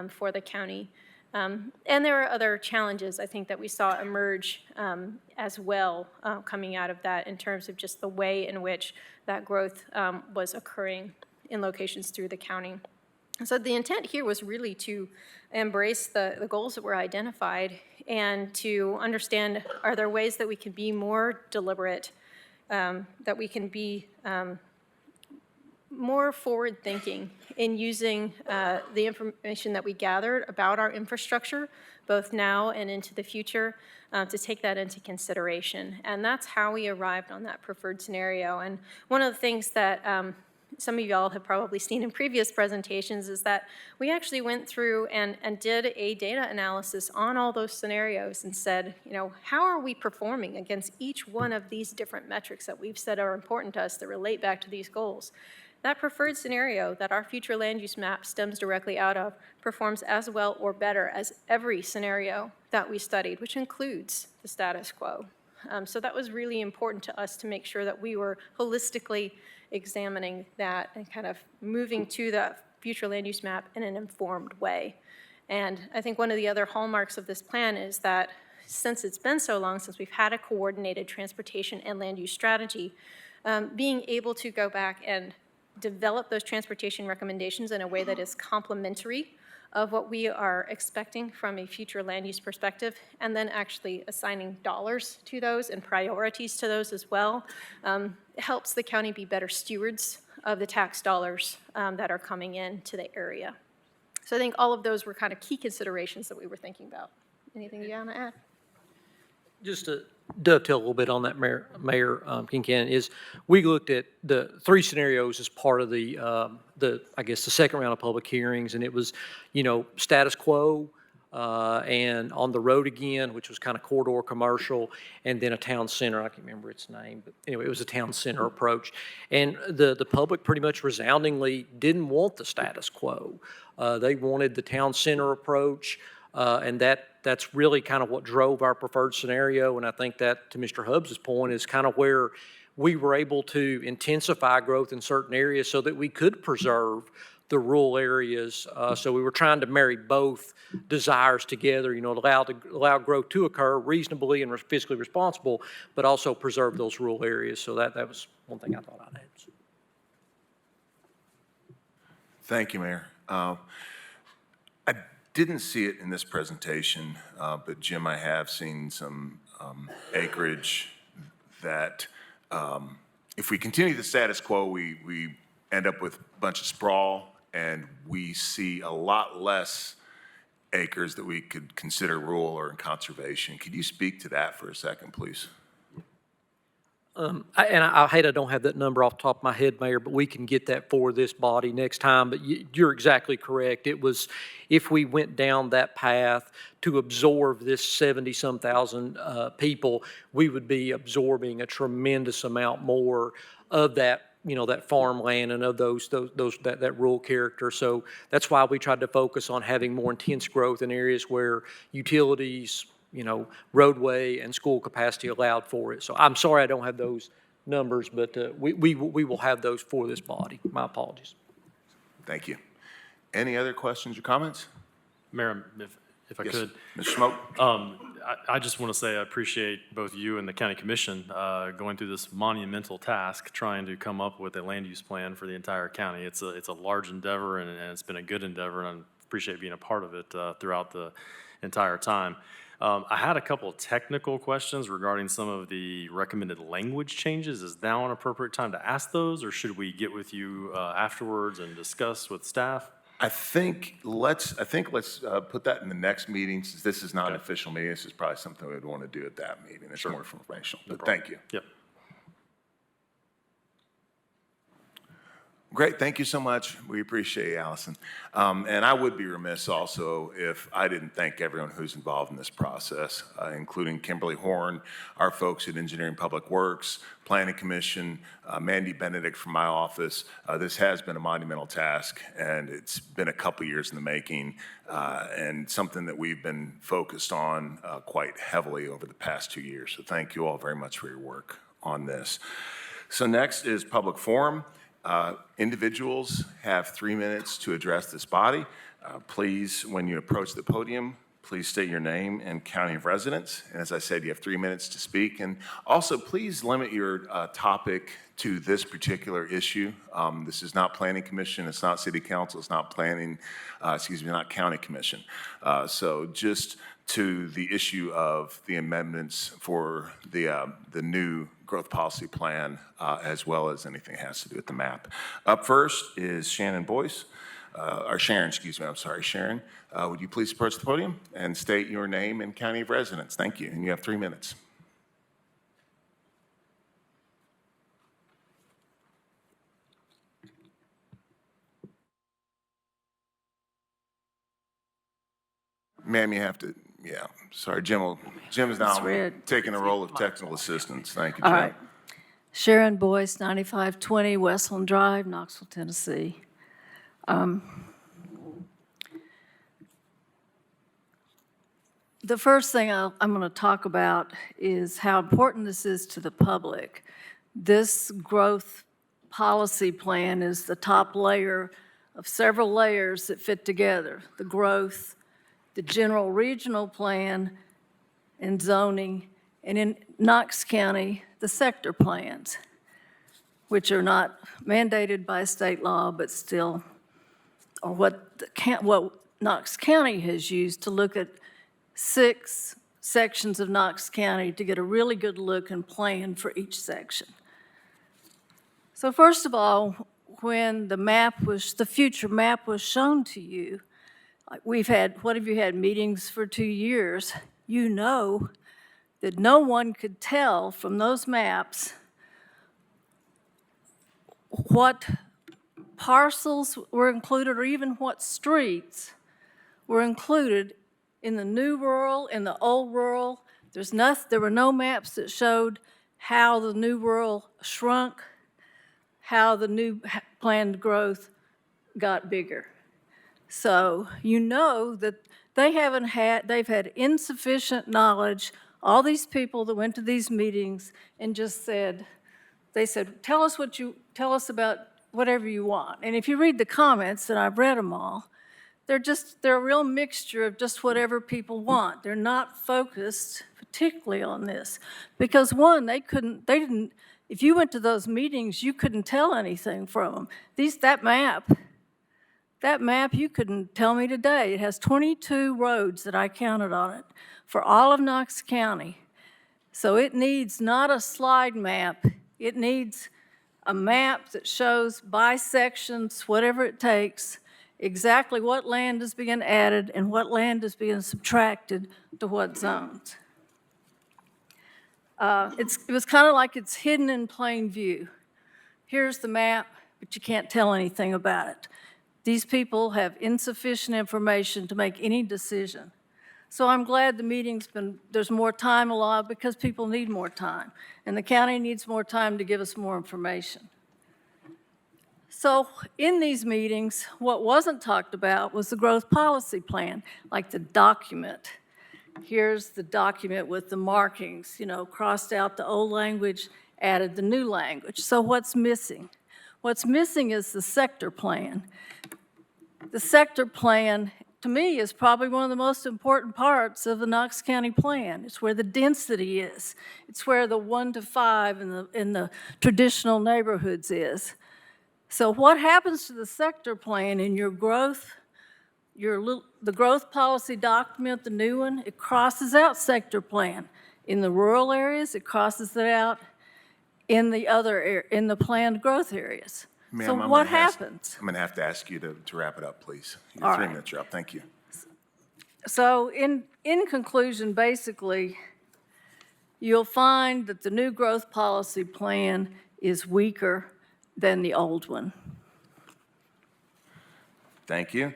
for the county. And there are other challenges, I think, that we saw emerge as well coming out of that in terms of just the way in which that growth was occurring in locations through the county. So the intent here was really to embrace the goals that were identified and to understand, are there ways that we can be more deliberate, that we can be more forward-thinking in using the information that we gathered about our infrastructure, both now and into the future, to take that into consideration. And that's how we arrived on that preferred scenario. And one of the things that some of y'all have probably seen in previous presentations is that we actually went through and did a data analysis on all those scenarios and said, how are we performing against each one of these different metrics that we've said are important to us that relate back to these goals? That preferred scenario that our future land use map stems directly out of performs as well or better as every scenario that we studied, which includes the status quo. So that was really important to us to make sure that we were holistically examining that and kind of moving to the future land use map in an informed way. And I think one of the other hallmarks of this plan is that since it's been so long since we've had a coordinated transportation and land use strategy, being able to go back and develop those transportation recommendations in a way that is complementary of what we are expecting from a future land use perspective, and then actually assigning dollars to those and priorities to those as well, helps the county be better stewards of the tax dollars that are coming into the area. So I think all of those were kind of key considerations that we were thinking about. Anything you want to add? Just to dovetail a little bit on that, Mayor Kincannon, is we looked at the three scenarios as part of the I guess the second round of public hearings, and it was, status quo, and on the road again, which was kind of corridor commercial, and then a town center. I can't remember its name, but anyway, it was a town center approach. And the public pretty much resoundingly didn't want the status quo. They wanted the town center approach, and that's really kind of what drove our preferred scenario. And I think that, to Mr. Hubbs's point, is kind of where we were able to intensify growth in certain areas so that we could preserve the rural areas. So we were trying to marry both desires together, allow growth to occur reasonably and fiscally responsible, but also preserve those rural areas. So that was one thing I thought I'd add. Thank you, Mayor. I didn't see it in this presentation, but Jim, I have seen some acreage that if we continue the status quo, we end up with a bunch of sprawl, and we see a lot less acres that we could consider rural or in conservation. Could you speak to that for a second, please? I hate I don't have that number off the top of my head, Mayor, but we can get that for this body next time. But you're exactly correct. It was, if we went down that path to absorb this 70-some thousand people, we would be absorbing a tremendous amount more of that, that farmland and of that rural character. So that's why we tried to focus on having more intense growth in areas where utilities, roadway and school capacity allowed for it. So I'm sorry I don't have those numbers, but we will have those for this body. My apologies. Thank you. Any other questions or comments? Mayor, if I Yes, could. Mr. Smoke? I just want to say I appreciate both you and the county commission going through this monumental task, trying to come up with a land use plan for the entire county. It's a large endeavor, and it's been a good endeavor, and I appreciate being a part of it throughout the entire time. I had a couple of technical questions regarding some of the recommended language changes. Is now an appropriate time to ask those, or should we get with you afterwards and discuss with staff? I think let's put that in the next meeting, since this is not an official meeting. This is probably something we'd want to do at that meeting. It's more informational, but thank you. Yep. Great, thank you so much. We appreciate you, Allison. And I would be remiss also if I didn't thank everyone who's involved in this process, including Kimberly Horn, our folks at Engineering Public Works, Planning Commission, Mandy Benedict from my office. This has been a monumental task, and it's been a couple years in the making, and something that we've been focused on quite heavily over the past 2 years. So thank you all very much for your work on this. So next is public forum. Individuals have 3 minutes to address this body. Please, when you approach the podium, please state your name and county of residence. And as I said, you have 3 minutes to speak. And also, please limit your topic to this particular issue. This is not Planning Commission, it's not City Council, it's not not County Commission. So just to the issue of the amendments for the new growth policy plan, as well as anything that has to do with the map. Up first is Shannon Boyce, or Sharon, excuse me, I'm sorry, Sharon. Would you please approach the podium and state your name and county of residence? Thank you, and you have 3 minutes. Ma'am, you have to, yeah, sorry, Jim is now taking the role of technical assistance. Thank you, Jim. All right. Sharon Boyce, 9520 Westland Drive, Knoxville, Tennessee. The first thing I'm going to talk about is how important this is to the public. This growth policy plan is the top layer of several layers that fit together. The growth, the general regional plan, and zoning, and in Knox County, the sector plans, which are not mandated by state law, but still are what Knox County has used to look at 6 sections of Knox County to get a really good look and plan for each section. So first of all, when the future map was shown to you, what have you had, meetings for 2 years? You know that no one could tell from those maps what parcels were included or even what streets were included in the new rural, in the old rural. There were no maps that showed how the new rural shrunk, how the new planned growth got bigger. So you know that they've had insufficient knowledge. All these people that went to these meetings and just said, tell us about whatever you want. And if you read the comments, and I've read them all, they're a real mixture of just whatever people want. They're not focused particularly on this. Because one, if you went to those meetings, you couldn't tell anything from them. That map you couldn't tell me today. It has 22 roads that I counted on it for all of Knox County. So it needs not a slide map. It needs a map that shows by sections, whatever it takes, exactly what land is being added and what land is being subtracted to what zones. It was kind of like it's hidden in plain view. Here's the map, but you can't tell anything about it. These people have insufficient information to make any decision. So I'm glad there's more time allowed because people need more time. And the county needs more time to give us more information. So in these meetings, what wasn't talked about was the growth policy plan, like the document. Here's the document with the markings, crossed out the old language, added the new language. So what's missing? What's missing is the sector plan. The sector plan, to me, is probably one of the most important parts of the Knox County plan. It's where the density is. It's where the 1 to 5 in the traditional neighborhoods is. So what happens to the sector plan in your growth, the growth policy document, the new one, it crosses out sector plan. In the rural areas, it crosses it out in the planned growth areas. Ma'am, So what happens? I'm going to have to ask you to wrap it up, please. Your All 3 right. minutes are up. Thank you. So in conclusion, basically, you'll find that the new growth policy plan is weaker than the old one. Thank you.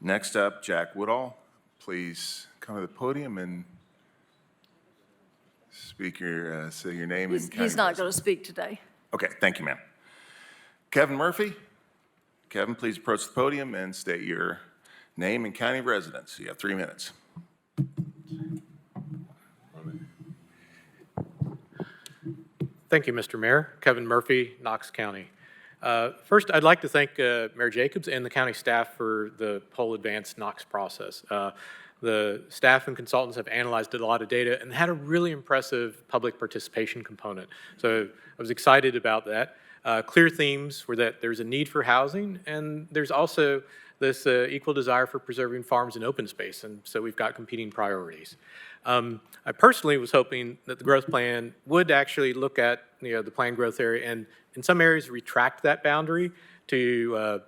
Next up, Jack Woodall. Please come to the podium and say your name and county He's not residence. going to speak today. Okay, thank you, ma'am. Kevin Murphy. Kevin, please approach the podium and state your name and county residence. You have 3 minutes. Thank you, Mr. Mayor. Kevin Murphy, Knox County. First, I'd like to thank Mayor Jacobs and the county staff for the whole advanced Knox process. The staff and consultants have analyzed a lot of data and had a really impressive public participation component. So I was excited about that. Clear themes were that there's a need for housing, and there's also this equal desire for preserving farms and open space, and so we've got competing priorities. I personally was hoping that the growth plan would actually look at the planned growth area and in some areas retract that boundary to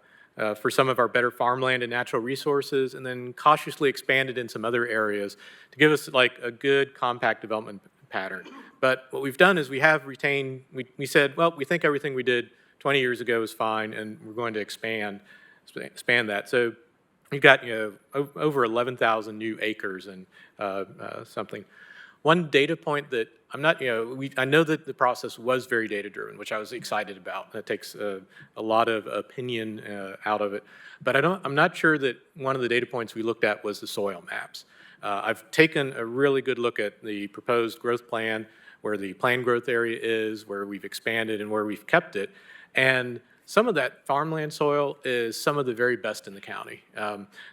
for some of our better farmland and natural resources, and then cautiously expand it in some other areas to give us like a good compact development pattern. But what we've done is we have retained, we said, well, we think everything we did 20 years ago is fine, and we're going to expand that. So you've got over 11,000 new acres and something. One data point that I'm not, I know that the process was very data-driven, which I was excited about. That takes a lot of opinion out of it. But I'm not sure that one of the data points we looked at was the soil maps. I've taken a really good look at the proposed growth plan, where the planned growth area is, where we've expanded and where we've kept it. And some of that farmland soil is some of the very best in the county.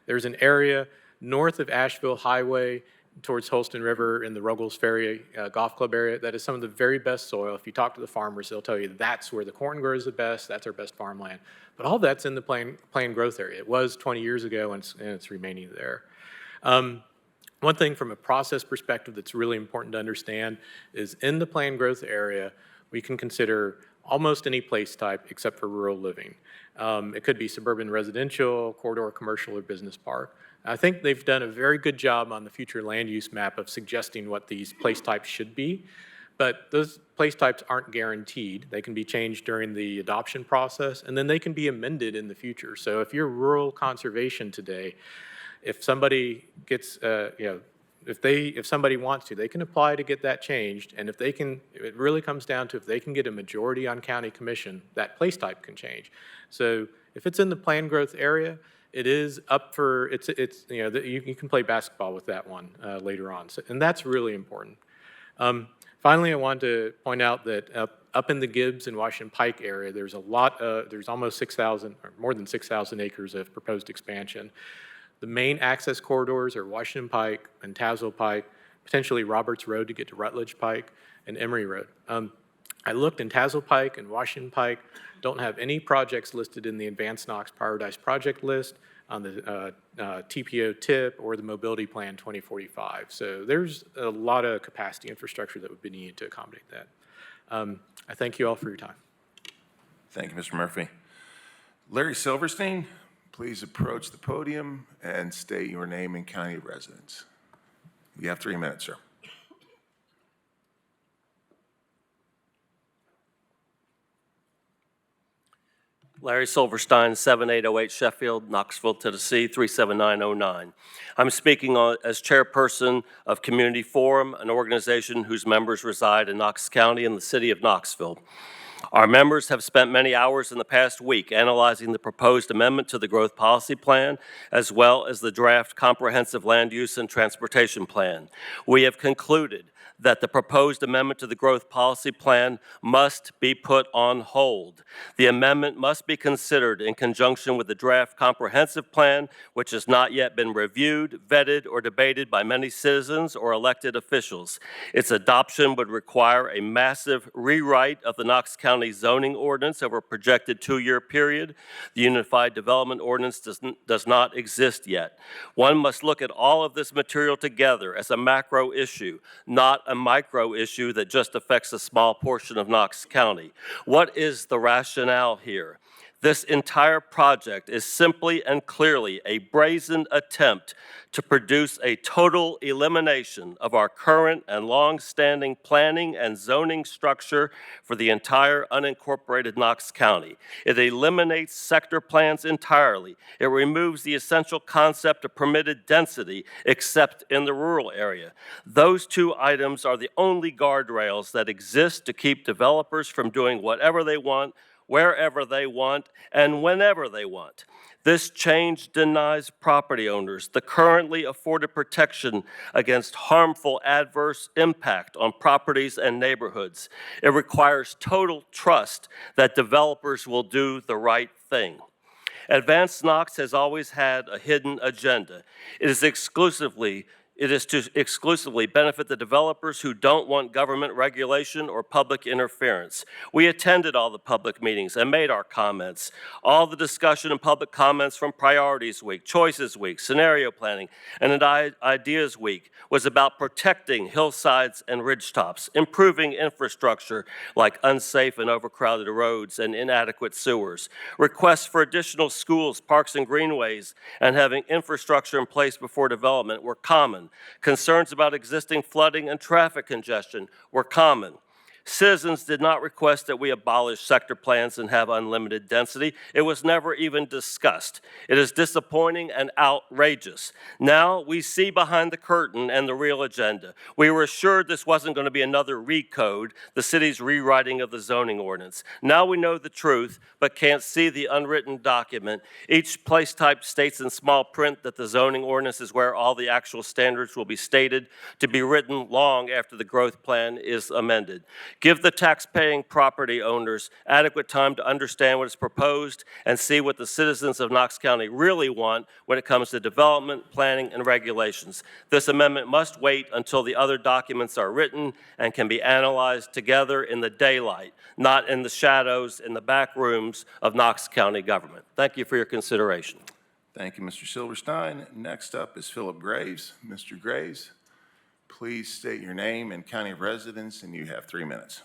There's an area north of Asheville Highway towards Holston River in the Ruggles Ferry Golf Club area that is some of the very best soil. If you talk to the farmers, they'll tell you that's where the corn grows the best, that's our best farmland. But all that's in the planned growth area. It was 20 years ago, and it's remaining there. One thing from a process perspective that's really important to understand is in the planned growth area, we can consider almost any place type except for rural living. It could be suburban residential, corridor commercial, or business park. I think they've done a very good job on the future land use map of suggesting what these place types should be, but those place types aren't guaranteed. They can be changed during the adoption process, and then they can be amended in the future. So if you're rural conservation today, If somebody gets, if somebody wants to, they can apply to get that changed. And if they can, it really comes down to if they can get a majority on county commission, that place type can change. So if it's in the planned growth area, it is up for, you can play basketball with that one later on. So, and that's really important. Finally, I wanted to point out that up in the Gibbs and Washington Pike area, there's there's almost 6,000 or more than 6,000 acres of proposed expansion. The main access corridors are Washington Pike and Tazewell Pike, potentially Roberts Road to get to Rutledge Pike, and Emory Road. I looked, in Tazewell Pike and Washington Pike don't have any projects listed in the Advanced Knox Prioritized Project list on the TPO TIP or the Mobility Plan 2045. So there's a lot of capacity infrastructure that would be needed to accommodate that. I thank you all for your time. Thank you, Mr. Murphy. Larry Silverstein, please approach the podium and state your name and county of residence. You have 3 minutes, sir. Larry Silverstein, 7808 Sheffield, Knoxville, Tennessee, 37909. I'm speaking as chairperson of Community Forum, an organization whose members reside in Knox County and the city of Knoxville. Our members have spent many hours in the past week analyzing the proposed amendment to the Growth Policy Plan, as well as the draft Comprehensive Land Use and Transportation Plan. We have concluded that the proposed amendment to the Growth Policy Plan must be put on hold. The amendment must be considered in conjunction with the draft Comprehensive Plan, which has not yet been reviewed, vetted, or debated by many citizens or elected officials. Its adoption would require a massive rewrite of the Knox County zoning ordinance over a projected 2-year period. The Unified Development Ordinance does not exist yet. One must look at all of this material together as a macro issue, not a micro issue that just affects a small portion of Knox County. What is the rationale here? This entire project is simply and clearly a brazen attempt to produce a total elimination of our current and long-standing planning and zoning structure for the entire unincorporated Knox County. It eliminates sector plans entirely. It removes the essential concept of permitted density, except in the rural area. Those two items are the only guardrails that exist to keep developers from doing whatever they want, wherever they want, and whenever they want. This change denies property owners the currently afforded protection against harmful adverse impact on properties and neighborhoods. It requires total trust that developers will do the right thing. Advanced Knox has always had a hidden agenda. It is to exclusively benefit the developers who don't want government regulation or public interference. We attended all the public meetings and made our comments. All the discussion and public comments from Priorities Week, Choices Week, Scenario Planning, and Ideas Week was about protecting hillsides and ridgetops, improving infrastructure like unsafe and overcrowded roads and inadequate sewers, requests for additional schools, parks, and greenways, and having infrastructure in place before development were common. Concerns about existing flooding and traffic congestion were common. Citizens did not request that we abolish sector plans and have unlimited density. It was never even discussed. It is disappointing and outrageous. Now we see behind the curtain and the real agenda. We were assured this wasn't going to be another recode, the city's rewriting of the zoning ordinance. Now we know the truth, but can't see the unwritten document. Each place type states in small print that the zoning ordinance is where all the actual standards will be stated, to be written long after the growth plan is amended. Give the tax-paying property owners adequate time to understand what is proposed and see what the citizens of Knox County really want when it comes to development, planning, and regulations. This amendment must wait until the other documents are written and can be analyzed together in the daylight, not in the shadows in the back rooms of Knox County government. Thank you for your consideration. Thank you, Mr. Silverstein. Next up is Philip Graves. Mr. Graves, please state your name and county of residence, and you have 3 minutes.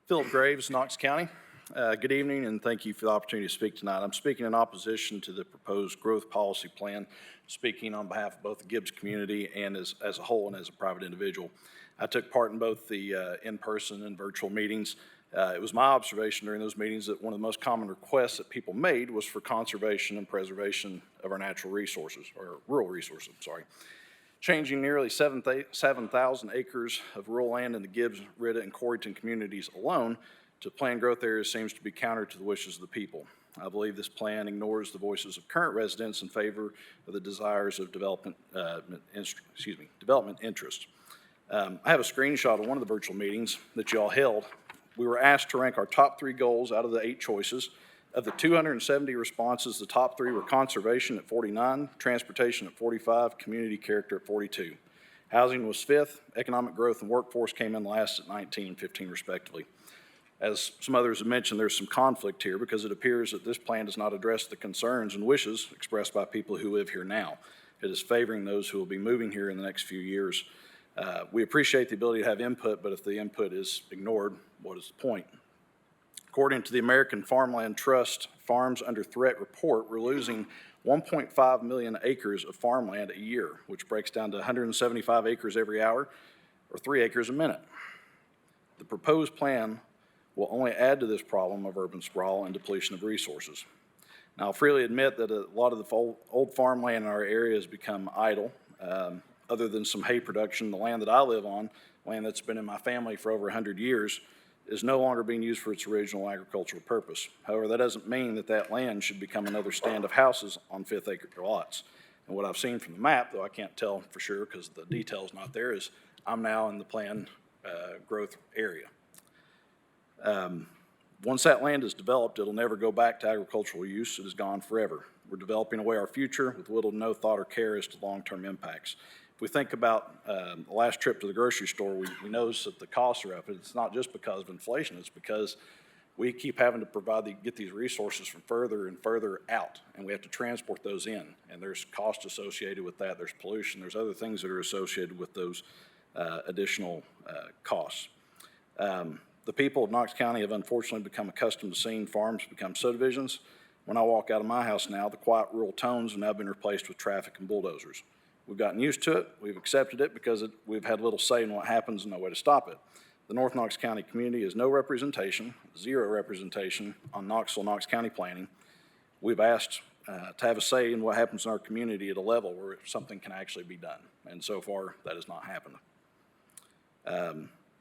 Philip Graves, Knox County. Good evening, and thank you for the opportunity to speak tonight. I'm speaking in opposition to the proposed growth policy plan, speaking on behalf of both the Gibbs community and as a whole and as a private individual. I took part in both the in-person and virtual meetings. It was my observation during those meetings that one of the most common requests that people made was for conservation and preservation of our natural resources, or rural resources, sorry. Changing nearly 7,000 acres of rural land in the Gibbs, Ritta, and Coreyton communities alone to planned growth areas seems to be counter to the wishes of the people. I believe this plan ignores the voices of current residents in favor of the desires of development interests. I have a screenshot of one of the virtual meetings that y'all held. We were asked to rank our top 3 goals out of the 8 choices. Of the 270 responses, the top 3 were conservation at 49, transportation at 45, community character at 42. Housing was 5th, economic growth and workforce came in last at 19 and 15 respectively. As some others have mentioned, there's some conflict here because it appears that this plan does not address the concerns and wishes expressed by people who live here now. It is favoring those who will be moving here in the next few years. We appreciate the ability to have input, but if the input is ignored, what is the point? According to the American Farmland Trust Farms Under Threat report, we're losing 1.5 million acres of farmland a year, which breaks down to 175 acres every hour or 3 acres a minute. The proposed plan will only add to this problem of urban sprawl and depletion of resources. Now, I'll freely admit that a lot of the old farmland in our area has become idle. Other than some hay production, the land that I live on, land that's been in my family for over 100 years, is no longer being used for its original agricultural purpose. However, that doesn't mean that that land should become another stand of houses on 5th acre lots. And what I've seen from the map, though I can't tell for sure because the detail's not there, is I'm now in the planned growth area. Once that land is developed, it'll never go back to agricultural use. It is gone forever. We're developing away our future with little to no thought or care as to long-term impacts. If we think about the last trip to the grocery store, we notice that the costs are up. It's not just because of inflation, it's because we keep having to get these resources from further and further out, and we have to transport those in. And there's cost associated with that, there's pollution, there's other things that are associated with those additional costs. The people of Knox County have unfortunately become accustomed to seeing farms become subdivisions. When I walk out of my house now, the quiet rural tones have now been replaced with traffic and bulldozers. We've gotten used to it, we've accepted it because we've had little say in what happens and no way to stop it. The North Knox County community has no representation, 0 representation on Knox County planning. We've asked to have a say in what happens in our community at a level where something can actually be done. And so far, that has not happened.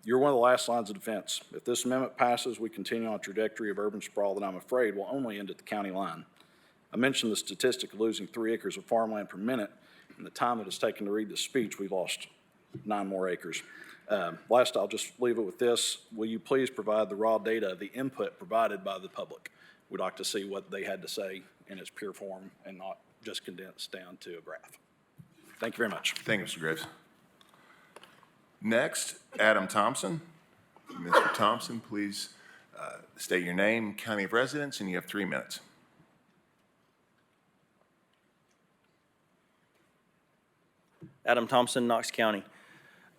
You're one of the last lines of defense. If this amendment passes, we continue on a trajectory of urban sprawl that I'm afraid will only end at the county line. I mentioned the statistic of losing 3 acres of farmland per minute. In the time that it's taken to read this speech, we've lost 9 more acres. Last, I'll just leave it with this. Will you please provide the raw data, the input provided by the public? We'd like to see what they had to say in its pure form and not just condensed down to a graph. Thank you very much. Thank you, Mr. Graves. Next, Adam Thompson. Mr. Thompson, please state your name, county of residence, and you have 3 minutes. Adam Thompson, Knox County.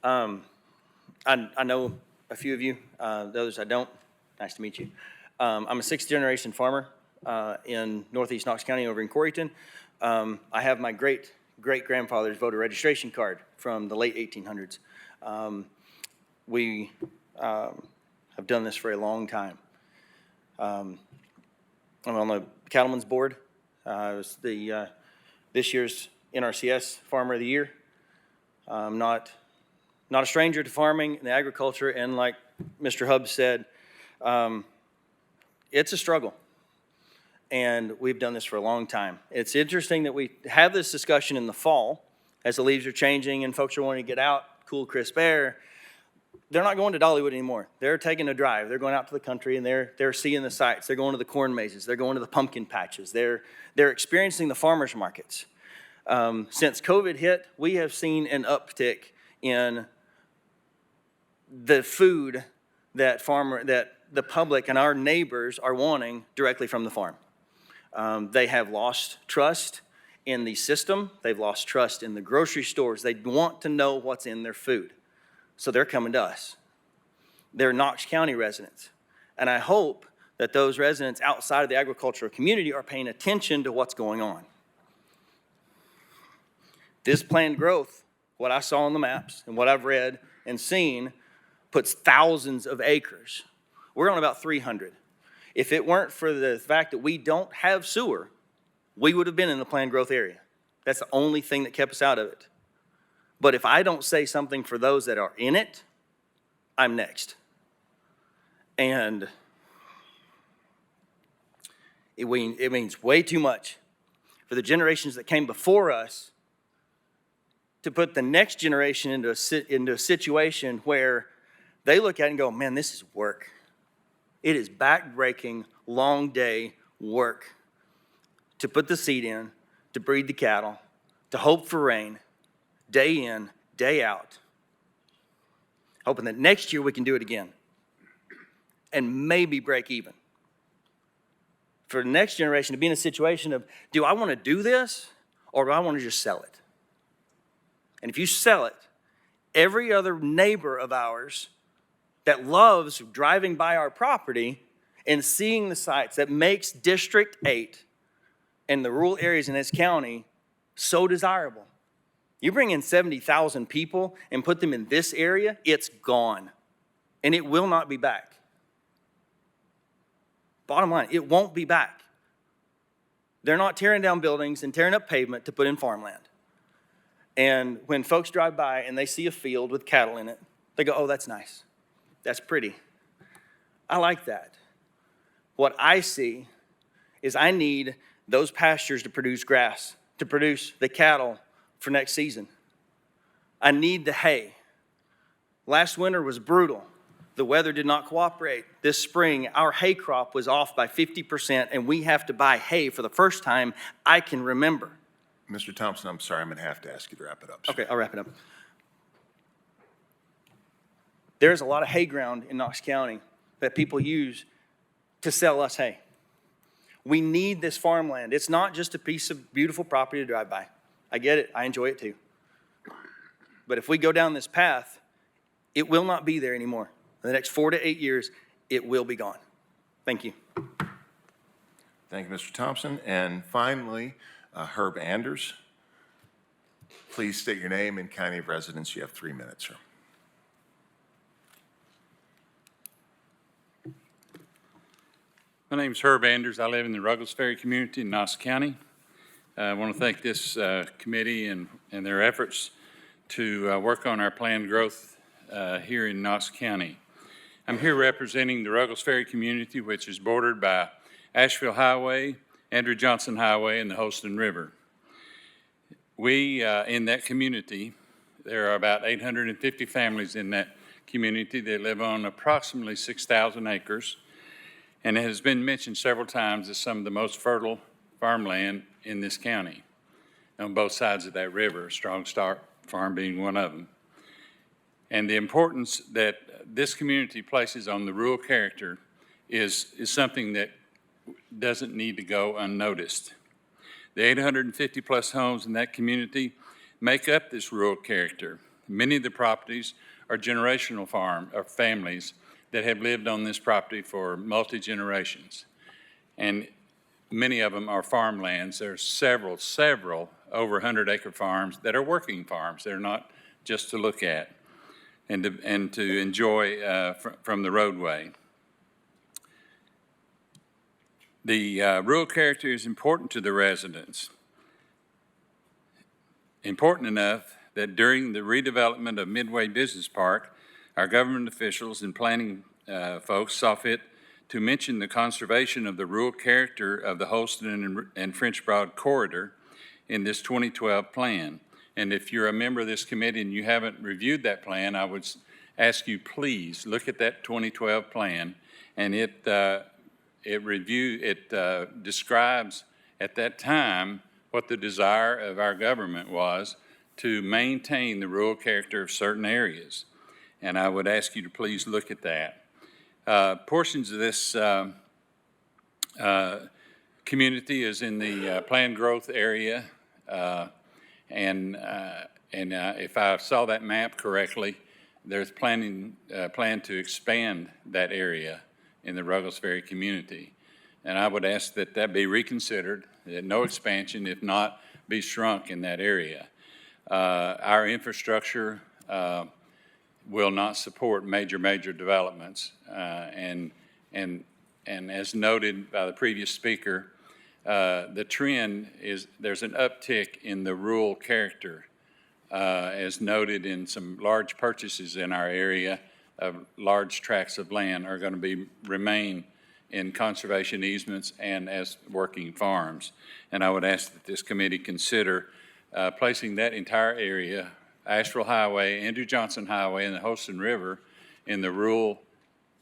I know a few of you, the others I don't. Nice to meet you. I'm a 6th generation farmer in northeast Knox County over in Coreyton. I have my great-grandfather's voter registration card from the late 1800s. We have done this for a long time. I'm on the Cattlemen's Board. I was this year's NRCS Farmer of the Year. I'm not a stranger to farming and agriculture, and like Mr. Hubbs said, it's a struggle, and we've done this for a long time. It's interesting that we have this discussion in the fall as the leaves are changing and folks are wanting to get out, cool, crisp air. They're not going to Dollywood anymore. They're taking a drive. They're going out to the country, and they're seeing the sights. They're going to the corn mazes. They're going to the pumpkin patches. They're experiencing the farmers markets. Since COVID hit, we have seen an uptick in the food that the public and our neighbors are wanting directly from the farm. They have lost trust in the system. They've lost trust in the grocery stores. They want to know what's in their food. So they're coming to us. They're Knox County residents. And I hope that those residents outside of the agricultural community are paying attention to what's going on. This planned growth, what I saw on the maps and what I've read and seen, puts thousands of acres we're on about 300. If it weren't for the fact that we don't have sewer, we would have been in the planned growth area. That's the only thing that kept us out of it. But if I don't say something for those that are in it, I'm next. And it means way too much for the generations that came before us to put the next generation into a situation where they look at it and go, man, this is work. It is back-breaking, long day work to put the seed in, to breed the cattle, to hope for rain, day in, day out, hoping that next year we can do it again and maybe break even. For the next generation to be in a situation of, do I want to do this or do I want to just sell it? And if you sell it, every other neighbor of ours that loves driving by our property and seeing the sites that makes District 8 and the rural areas in this county so desirable. You bring in 70,000 people and put them in this area, it's gone. And it will not be back. Bottom line, it won't be back. They're not tearing down buildings and tearing up pavement to put in farmland. And when folks drive by and they see a field with cattle in it, they go, oh, that's nice. That's pretty. I like that. What I see is I need those pastures to produce grass, to produce the cattle for next season. I need the hay. Last winter was brutal. The weather did not cooperate. This spring, our hay crop was off by 50%, and we have to buy hay for the first time I can remember. Mr. Thompson, I'm sorry, I'm going to have to ask you to wrap it up, sir. Okay, I'll wrap it up. There's a lot of hay ground in Knox County that people use to sell us hay. We need this farmland. It's not just a piece of beautiful property to drive by. I get it. I enjoy it too. But if we go down this path, it will not be there anymore. In the next 4 to 8 years, it will be gone. Thank you. Thank you, Mr. Thompson. And finally, Herb Anders. Please state your name and county of residence. You have 3 minutes, sir. My name is Herb Anders. I live in the Ruggles Ferry community in Knox County. I want to thank this committee and their efforts to work on our planned growth here in Knox County. I'm here representing the Ruggles Ferry community, which is bordered by Asheville Highway, Andrew Johnson Highway, and the Holston River. We, in that community, there are about 850 families in that community. They live on approximately 6,000 acres. And it has been mentioned several times as some of the most fertile farmland in this county on both sides of that river, Strong Start Farm being one of them. And the importance that this community places on the rural character is something that doesn't need to go unnoticed. The 850 plus homes in that community make up this rural character. Many of the properties are generational families that have lived on this property for multi-generations. And many of them are farmlands. There are several over 100-acre farms that are working farms. They're not just to look at and to enjoy from the roadway. The rural character is important to the residents. Important enough that during the redevelopment of Midway Business Park, our government officials and planning folks saw fit to mention the conservation of the rural character of the Holston and French Broad corridor in this 2012 plan. And if you're a member of this committee and you haven't reviewed that plan, I would ask you, please look at that 2012 plan. And it describes at that time what the desire of our government was to maintain the rural character of certain areas. And I would ask you to please look at that. Portions of this community is in the planned growth area. If I saw that map correctly, there's plan to expand that area in the Ruggles Ferry community. And I would ask that that be reconsidered, that no expansion, if not, be shrunk in that area. Our infrastructure will not support major developments, and And as noted by the previous speaker, the trend is there's an uptick in the rural character, as noted in some large purchases in our area of large tracts of land are going to remain in conservation easements and as working farms. And I would ask that this committee consider placing that entire area, Asheville Highway, Andrew Johnson Highway, and the Holston River in the rural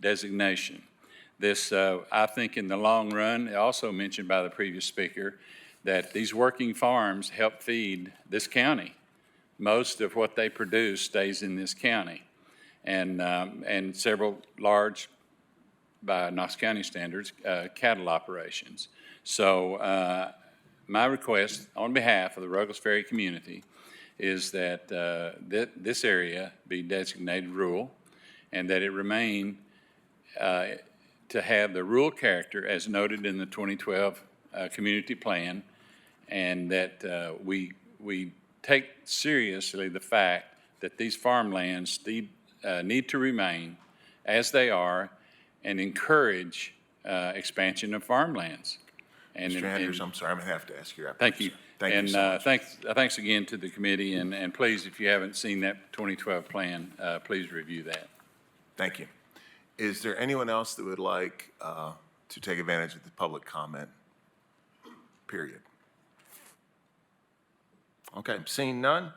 designation. This, I think in the long run, also mentioned by the previous speaker, that these working farms help feed this county. Most of what they produce stays in this county. And several large, by Knox County standards, cattle operations. So my request on behalf of the Ruggles Ferry community is that this area be designated rural and that it remain to have the rural character as noted in the 2012 community plan, and that we take seriously the fact that these farmlands need to remain as they are and encourage expansion of farmlands. Mr. Andrews, I'm sorry, I'm going to have to ask you. Thank you. Thank and you so much. thanks again to the committee, and please, if you haven't seen that 2012 plan, please review that. Thank you. Is there anyone else that would like to take advantage of the public comment period? Okay, seeing none.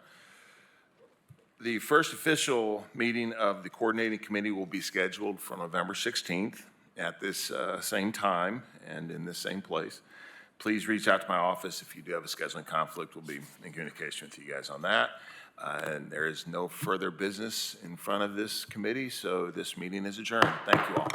The first official meeting of the coordinating committee will be scheduled for November 16th at this same time and in this same place. Please reach out to my office if you do have a scheduling conflict. We'll be in communication with you guys on that. And there is no further business in front of this committee, so this meeting is adjourned. Thank you all.